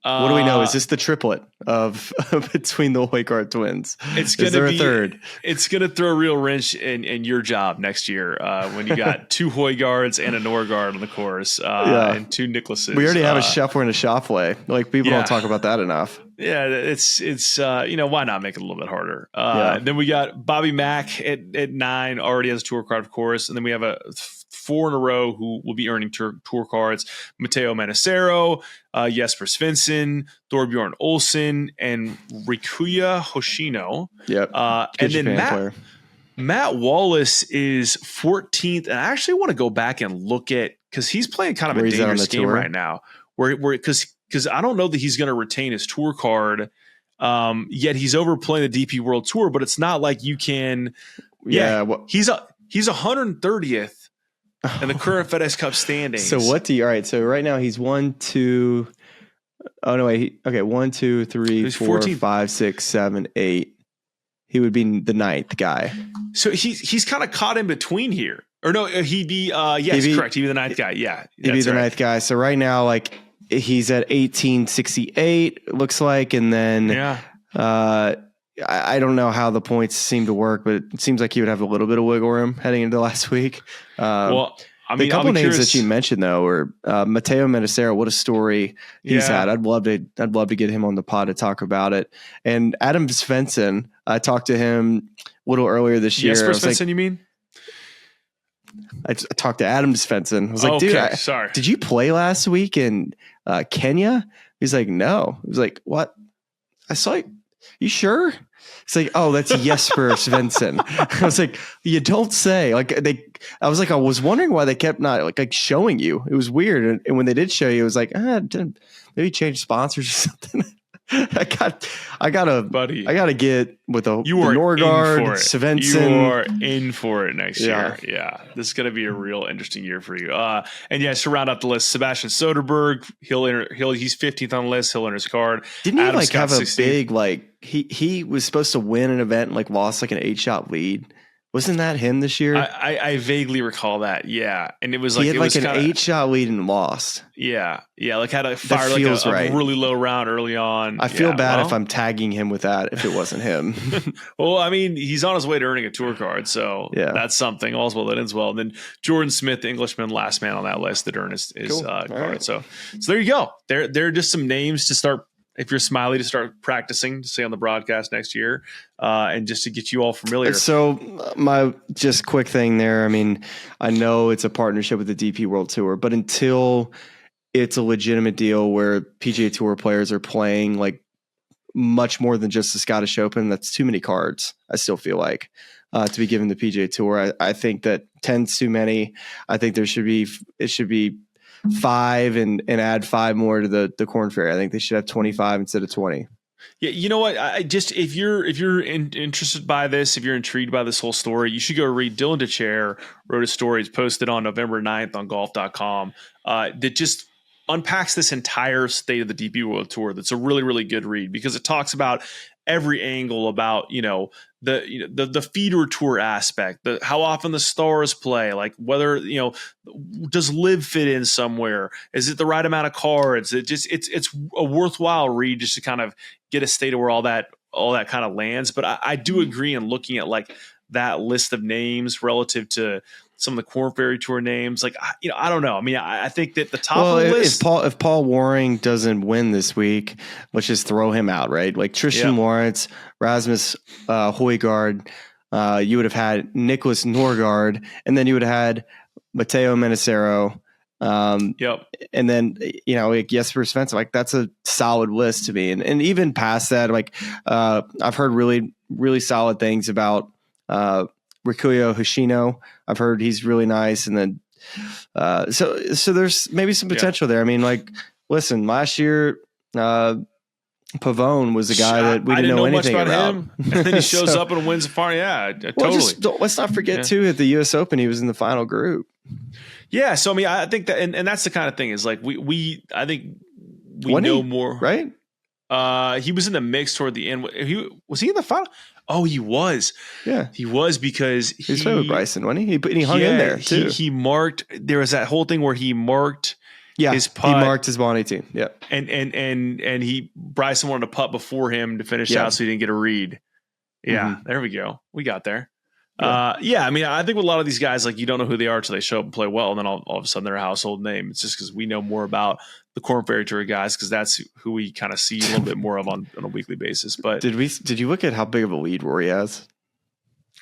Speaker 2: What do we know? Is this the triplet of between the Højgaard twins? Is there a third?
Speaker 3: It's going to throw a real wrench in your job next year when you got 2 Højgaards and a Norgard on the course and 2 Nicholases.
Speaker 2: We already have a Scheffler and a Schauffele. Like people don't talk about that enough.
Speaker 3: Yeah, it's why not make it a little bit harder? Then we got Bobby Mack at 9, already has a tour card, of course, and then we have a 4 in a row who will be earning tour cards: Matteo Manacero, Jesper Svensson, Thorbjorn Olsen, and Rikuya Hoshino.
Speaker 2: Yep.
Speaker 3: And then Matt Wallace is 14th, and I actually want to go back and look at, because he's playing kind of a dangerous game right now, because I don't know that he's going to retain his tour card. Yet he's overplaying the DP World Tour, but it's not like you can. He's 130th in the current FedEx Cup standings.
Speaker 2: So what do you? All right. So right now he's 1, 2. Oh no, wait. Okay, 1, 2, 3, 4, 5, 6, 7, 8. He would be the 9th guy.
Speaker 3: So he's kind of caught in between here. Or no, he'd be correct. He'd be the ninth guy. Yeah,
Speaker 2: he'd be the ninth guy. So right now, like he's at 1868, it looks like, and then I don't know how the points seem to work, but it seems like he would have a little bit of wiggle room heading into last week.
Speaker 3: Well, I mean,
Speaker 2: the couple names that you mentioned though were Matteo Manassero. What a story he's had! I'd love to get him on the pod to talk about it. And Adam Svensson, I talked to him a little earlier this year.
Speaker 3: Jesper Svensson, you mean?
Speaker 2: I talked to Adam Svensson. I was like, dude,
Speaker 3: sorry.
Speaker 2: Did you play last week in Kenya? He's like, no. He was like, what? I saw you. You sure? It's like, oh, that's Jesper Svensson. I was like, you don't say. I was wondering why they kept not like showing you. It was weird. And when they did show you, it was like, maybe change sponsors or something. I gotta get with the Norgard, Svensson.
Speaker 3: You are in for it next year. Yeah, this is gonna be a real interesting year for you. And to round out the list, Sebastian Soderberg, he's 15th on the list. He'll enter his card.
Speaker 2: Didn't he have a 16th. Big he was supposed to win an event and lost an 8-shot lead? Wasn't that him this year?
Speaker 3: I vaguely recall that. Yeah. And it was
Speaker 2: he had an 8-shot lead and lost.
Speaker 3: Yeah. Yeah. Had a fire a really low round early on.
Speaker 2: I feel bad if I'm tagging him with that, if it wasn't him.
Speaker 3: Well, I mean, he's on his way to earning a tour card. So that's something. All's well that ends well. And then Jordan Smith, the Englishman, last man on that list that earned his card. Right. So there you go. There are just some names to start. If you're Smylie, to start practicing to say on the broadcast next year, and just to get you all familiar.
Speaker 2: So my just quick thing there. I mean, I know it's a partnership with the DP World Tour, but until it's a legitimate deal where PGA Tour players are playing much more than just the Scottish Open, that's too many cards. I still feel like to be given the PGA Tour. I think that 10's too many. I think it should be 5 and add 5 more to the Corn Ferry. I think they should have 25 instead of 20.
Speaker 3: Yeah, you know what? If you're interested by this, if you're intrigued by this whole story, you should go read Dylan DeChair wrote a story. It's posted on November 9th on golf.com that just unpacks this entire state of the DP World Tour. That's a really, really good read because it talks about every angle about, the feeder tour aspect, how often the stars play, whether, does live fit in somewhere? Is it the right amount of cards? It's a worthwhile read just to kind of get a state of where all that kind of lands. But I do agree in looking at that list of names relative to some of the Corn Ferry Tour names. I don't know. I mean, I think that the top of the list.
Speaker 2: If Paul Waring doesn't win this week, let's just throw him out, right? Tristan Lawrence, Rasmus Højgaard, you would have had Nicholas Norgard, and then you would have had Matteo Manassero. And then, Jesper Svensson, that's a solid list to me. And even past that, I've heard really, really solid things about Rikuyo Hoshino. I've heard he's really nice. And then, so there's maybe some potential there. I mean, listen, last year, Pavone was a guy that we didn't know anything about.
Speaker 3: Him. And then he shows up and wins a far. Yeah, totally.
Speaker 2: Let's not forget too, at the US Open, he was in the final group.
Speaker 3: Yeah. So, I mean, I think that, and that's the kind of thing is I think we know more,
Speaker 2: right?
Speaker 3: He was in the mix toward the end. Was he in the final? Oh, he was.
Speaker 2: Yeah,
Speaker 3: he was because
Speaker 2: he was playing with Bryson, wasn't he? He hung in there too.
Speaker 3: He marked. There was that whole thing where he marked.
Speaker 2: Yeah,
Speaker 3: his putt.
Speaker 2: He marked his ball 18. Yeah,
Speaker 3: and Bryson wanted to putt before him to finish out, so he didn't get a read. Yeah, There we go. We got there. I mean, I think with a lot of these guys, you don't know who they are until they show up and play well, and then all of a sudden they're a household name. It's just because we know more about the Corn Ferry Tour guys because that's who we kind of see a little bit more of on a weekly basis. But
Speaker 2: did you look at how big of a lead Rory has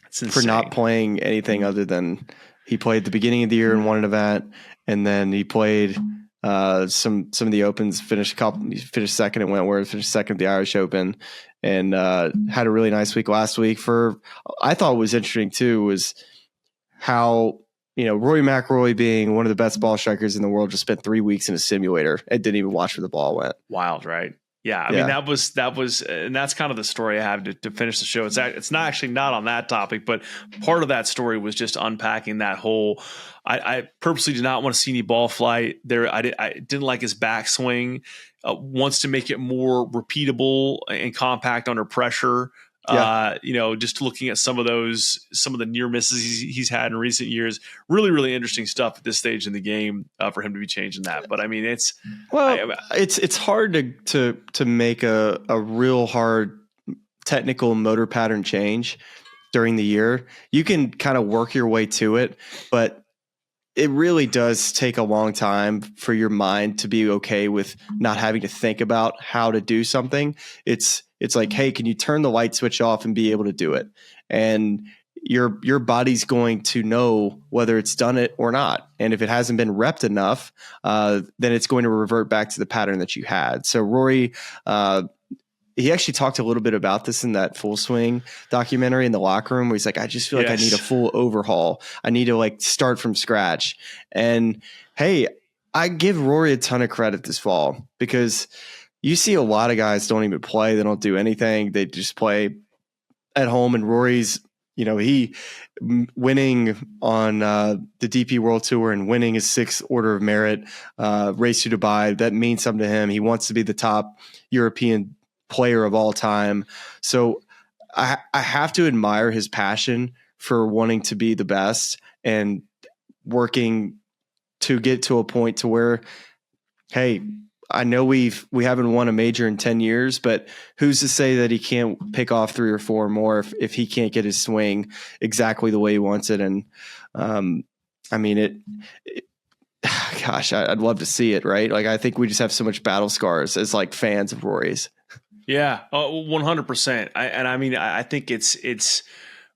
Speaker 2: for not playing anything other than he played the beginning of the year and won an event, and then he played some of the Opens, finished second at Wentworth, finished second at the Irish Open, and had a really nice week last week. I thought was interesting too was how Rory McIlroy, being one of the best ball strikers in the world, just spent 3 weeks in a simulator and didn't even watch where the ball went.
Speaker 3: Wild, right? Yeah, I mean that was, and that's kind of the story I have to finish the show. It's not actually not on that topic, but part of that story was just unpacking that whole. I purposely did not want to see any ball flight there. I didn't like his backswing. Wants to make it more repeatable and compact under pressure. Just looking at some of the near misses he's had in recent years, really, really interesting stuff at this stage in the game for him to be changing that. But I mean, it's
Speaker 2: hard to make a real hard technical motor pattern change during the year. You can kind of work your way to it, but it really does take a long time for your mind to be okay with not having to think about how to do something. It's like, hey, can you turn the light switch off and be able to do it? And your body's going to know whether it's done it or not. And if it hasn't been repped enough, then it's going to revert back to the pattern that you had. So Rory, he actually talked a little bit about this in that Full Swing documentary in the locker room, where he's like, I just feel like I need a full overhaul. I need to start from scratch. And hey, I give Rory a ton of credit this fall, because you see a lot of guys don't even play. They don't do anything. They just play at home. And Rory's, he winning on the DP World Tour and winning his 6th Order of Merit race to Dubai. That means something to him. He wants to be the top European player of all time. So I have to admire his passion for wanting to be the best and working to get to a point to where, hey, I know we haven't won a major in 10 years, but who's to say that he can't pick off 3 or 4 more if he can't get his swing exactly the way he wants it. And gosh, I'd love to see it, right? I think we just have so much battle scars as fans of Rory's.
Speaker 3: Yeah, 100%. I think it's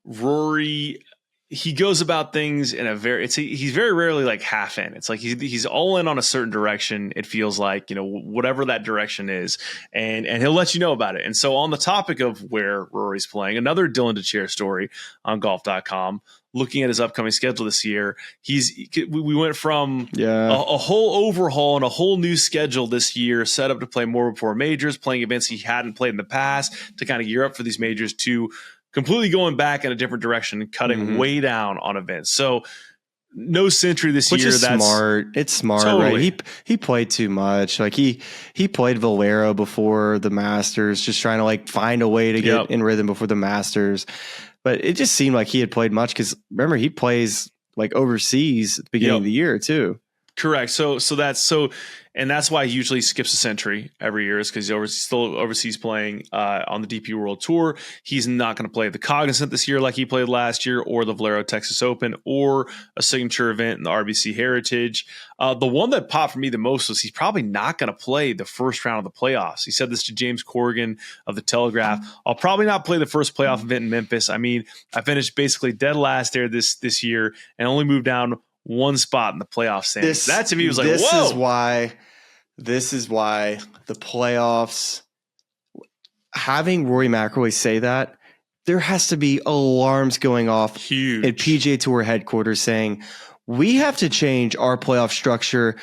Speaker 3: Rory. He goes about things in he's very rarely half in. It's he's all in on a certain direction. It feels like, whatever that direction is, and he'll let you know about it. And so on the topic of where Rory's playing, another Dylan DeChair story on golf.com, looking at his upcoming schedule this year, we went from a whole overhaul and a whole new schedule this year, set up to play more before majors, playing events he hadn't played in the past to kind of gear up for these majors, to completely going back in a different direction and cutting way down on events. So no Century this year.
Speaker 2: That's smart. It's smart, totally. Right? He played too much. He played Valero before the Masters, just trying to find a way to get in rhythm before the Masters. But it just seemed like he had played much, because remember, he plays overseas at the beginning of the year too.
Speaker 3: Correct. And that's why he usually skips a Century every year, is because he's still overseas playing on the DP World Tour. He's not going to play the Cognizant this year like he played last year, or the Valero Texas Open, or a signature event in the RBC Heritage. The one that popped for me the most was he's probably not going to play the first round of the playoffs. He said this to James Corrigan of the Telegraph. I'll probably not play the first playoff event in Memphis. I mean, I finished basically dead last there this year and only moved down one spot in the playoff standings. That to me was whoa.
Speaker 2: This is why the playoffs, having Rory McIlroy say that, there has to be alarms going off
Speaker 3: huge
Speaker 2: at PGA Tour headquarters saying, we have to change our playoff structure,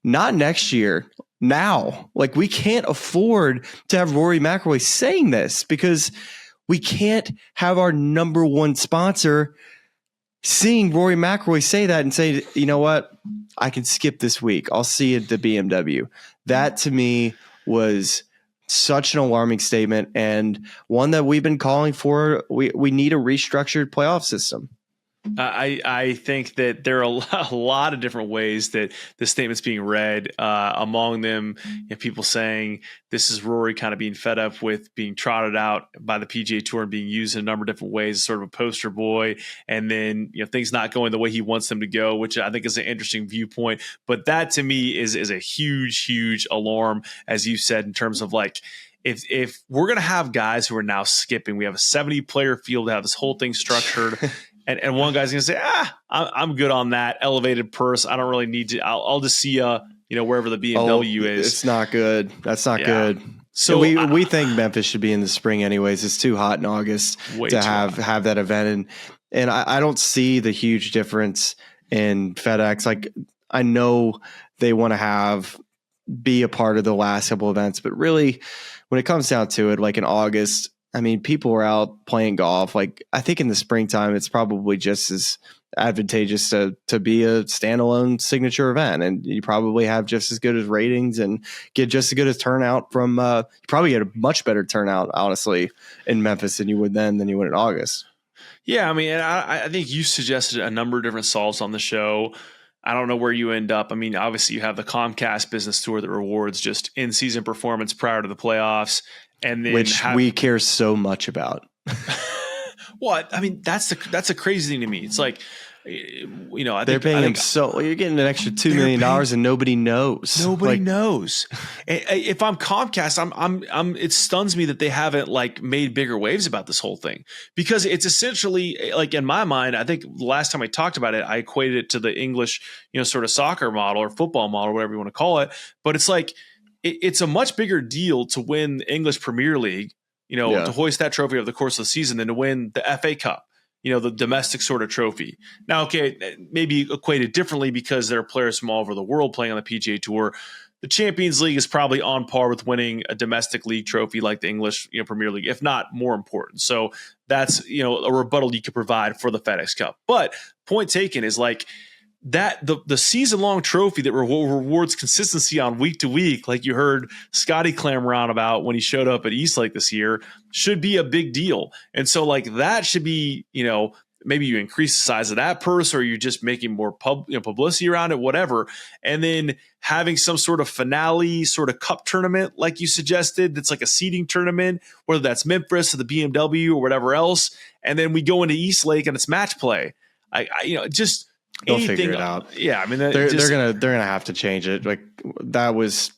Speaker 2: not next year, now. We can't afford to have Rory McIlroy saying this, because we can't have our number one sponsor seeing Rory McIlroy say that and say, you know what, I can skip this week. I'll see you at the BMW. That to me was such an alarming statement, and one that we've been calling for. We need a restructured playoff system.
Speaker 3: I think that there are a lot of different ways that this statement's being read. Among them, people saying this is Rory kind of being fed up with being trotted out by the PGA Tour and being used in a number of different ways as sort of a poster boy, and then things not going the way he wants them to go, which I think is an interesting viewpoint. But that to me is a huge alarm, as you said, in terms of if we're going to have guys who are now skipping, we have a 70-player field to have this whole thing structured. And one guy's going to say, I'm good on that elevated purse. I don't really need to. I'll just see wherever the BMW is.
Speaker 2: It's not good. That's not good. So we think Memphis should be in the spring anyways. It's too hot in August to have that event. And I don't see the huge difference in FedEx. I know they want to be a part of the last couple events, but really when it comes down to it, in August, I mean, people are out playing golf. I think in the springtime, it's probably just as advantageous to be a standalone signature event, and you probably have just as good as ratings and get just as good as turnout from. You probably get a much better turnout, honestly, in Memphis than you would in August.
Speaker 3: Yeah, I mean, I think you suggested a number of different solves on the show. I don't know where you end up. I mean, obviously you have the Comcast Business Tour that rewards just in-season performance prior to the playoffs, and then
Speaker 2: which we care so much about.
Speaker 3: Well, I mean, that's a crazy thing to me. It's like, I
Speaker 2: they're paying him you're getting an extra $2 million and nobody knows.
Speaker 3: Nobody knows. If I'm Comcast, it stuns me that they haven't like made bigger waves about this whole thing, because it's essentially like, in my mind, I think the last time I talked about it, I equated it to the English, sort of soccer model or football model, whatever you want to call it. But it's like, it's a much bigger deal to win the English Premier League, to hoist that trophy over the course of the season than to win the FA Cup, the domestic sort of trophy. Now, okay, maybe equated differently because there are players from all over the world playing on the PGA Tour. The Champions League is probably on par with winning a domestic league trophy like the English Premier League, if not more important. So that's, a rebuttal you could provide for the FedEx Cup. But point taken is like, that the season-long trophy that rewards consistency on week to week, like you heard Scotty clamor on about when he showed up at Eastlake this year, should be a big deal. And so like that should be, maybe you increase the size of that purse, or you're just making more publicity around it, whatever. And then having some sort of finale sort of cup tournament, like you suggested, that's like a seeding tournament, whether that's Memphis or the BMW or whatever else. And then we go into Eastlake and it's match play. Just
Speaker 2: they'll figure it out.
Speaker 3: Yeah, I mean,
Speaker 2: they're gonna have to change it. Like that was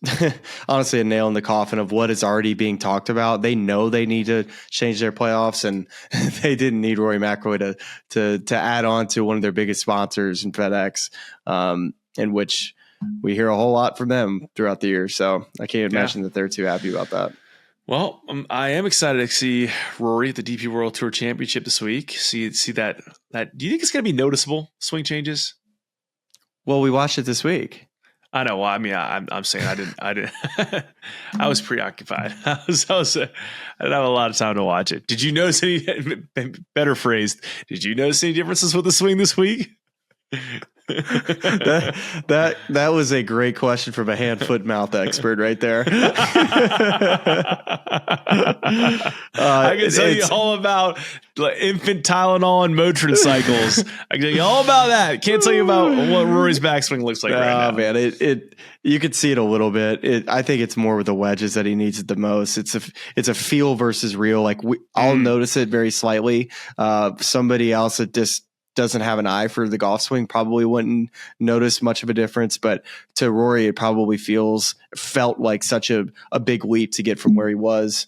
Speaker 2: honestly a nail in the coffin of what is already being talked about. They know they need to change their playoffs, and they didn't need Rory McIlroy to add on to one of their biggest sponsors in FedEx, in which we hear a whole lot from them throughout the year. So I can't imagine that they're too happy about that.
Speaker 3: Well, I am excited to see Rory at the DP World Tour Championship this week. See that. Do you think it's going to be noticeable swing changes?
Speaker 2: Well, we watched it this week.
Speaker 3: I know. Well, I mean, I'm saying I didn't. I was preoccupied. I didn't have a lot of time to watch it. Did you notice any? Better phrased. Did you notice any differences with the swing this week?
Speaker 2: that was a great question from a hand, foot, mouth expert right there.
Speaker 3: I can tell you all about infant Tylenol and Motrin cycles. I can tell you all about that. Can't tell you about what Rory's backswing looks like right now.
Speaker 2: Man, you could see it a little bit. I think it's more with the wedges that he needs it the most. It's a feel versus real. Like I'll notice it very slightly. Somebody else that just doesn't have an eye for the golf swing probably wouldn't notice much of a difference, but to Rory it probably felt like such a big leap to get from where he was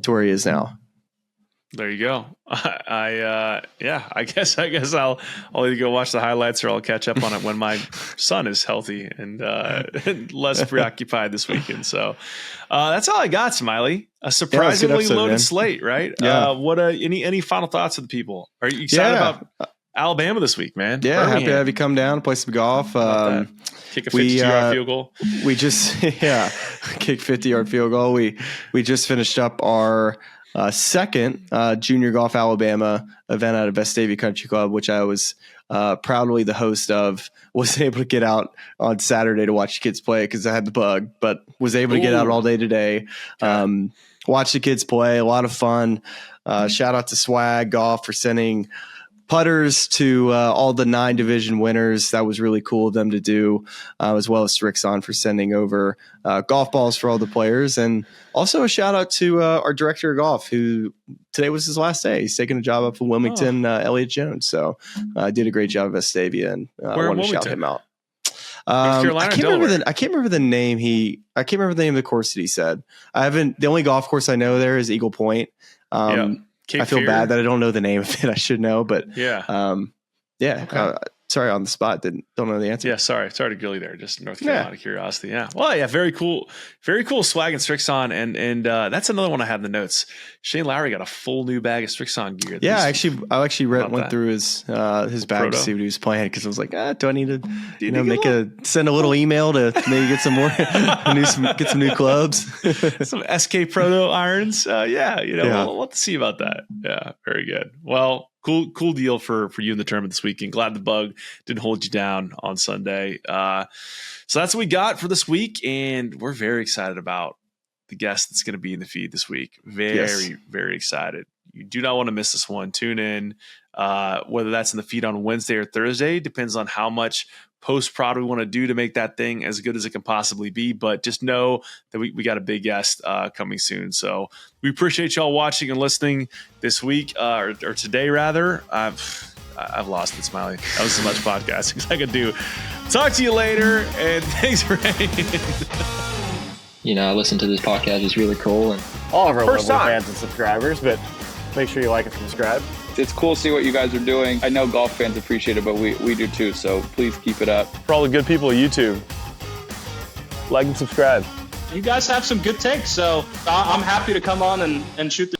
Speaker 2: to where he is now.
Speaker 3: There you go. I guess I'll either go watch the highlights or I'll catch up on it when my son is healthy and less preoccupied this weekend. So that's all I got, Smylie. A surprisingly loaded slate, right?
Speaker 2: Yeah.
Speaker 3: Any final thoughts of the people? Are you excited about Alabama this week, man?
Speaker 2: Yeah, happy to have you come down, play some golf.
Speaker 3: Kick a 52-yard field goal.
Speaker 2: We just kick 50-yard field goal. We just finished up our second Junior Golf Alabama event out of Vestavia Country Club, which I was proudly the host of. Wasn't able to get out on Saturday to watch the kids play because I had the bug, but was able to get out all day today. Watch the kids play. A lot of fun. Shout out to Swag Golf for sending putters to all the 9 division winners. That was really cool of them to do, as well as Strixon for sending over golf balls for all the players. And also a shout out to our director of golf, who today was his last day. He's taking a job up in Wilmington, Elliot Jones. So did a great job at Vestavia, and I wanted to shout him out.
Speaker 3: North Carolina,
Speaker 2: I can't remember the name I can't remember the name of the course that he said. The only golf course I know there is Eagle Point. I feel bad that I don't know the name of it. I should know, but sorry on the spot. Don't know the answer.
Speaker 3: Yeah, sorry to grill you there. Just North Carolina curiosity. Yeah. Well, yeah, very cool swag and Strixon, and that's another one I had in the notes. Shane Lowry got a full new bag of Strixon gear.
Speaker 2: Yeah, I actually went through his bag to see what he was playing, because I was like, do I need to send a little email to maybe get some more get some new clubs,
Speaker 3: some SK Proto irons. We'll have to see about that. Yeah, very good. Well, cool deal for you in the tournament this weekend. Glad the bug didn't hold you down on Sunday. So that's what we got for this week, and we're very excited about the guest that's going to be in the feed this week. Very excited. You do not want to miss this one. Tune in, whether that's in the feed on Wednesday or Thursday. Depends on how much post-prod we want to do to make that thing as good as it can possibly be. But just know that we got a big guest coming soon. So we appreciate y'all watching and listening this week, or today rather. I've lost it, Smylie. That was so much podcasting as I could do. Talk to you later, and thanks for hanging.
Speaker 4: I listen to this podcast. It's really cool. And
Speaker 5: all of our local fans and subscribers, but make sure you like and subscribe.
Speaker 6: It's cool to see what you guys are doing. I know golf fans appreciate it, but we do too, so please keep it up.
Speaker 5: For all the good people at YouTube, like and subscribe.
Speaker 7: You guys have some good takes, so I'm happy to come on and shoot the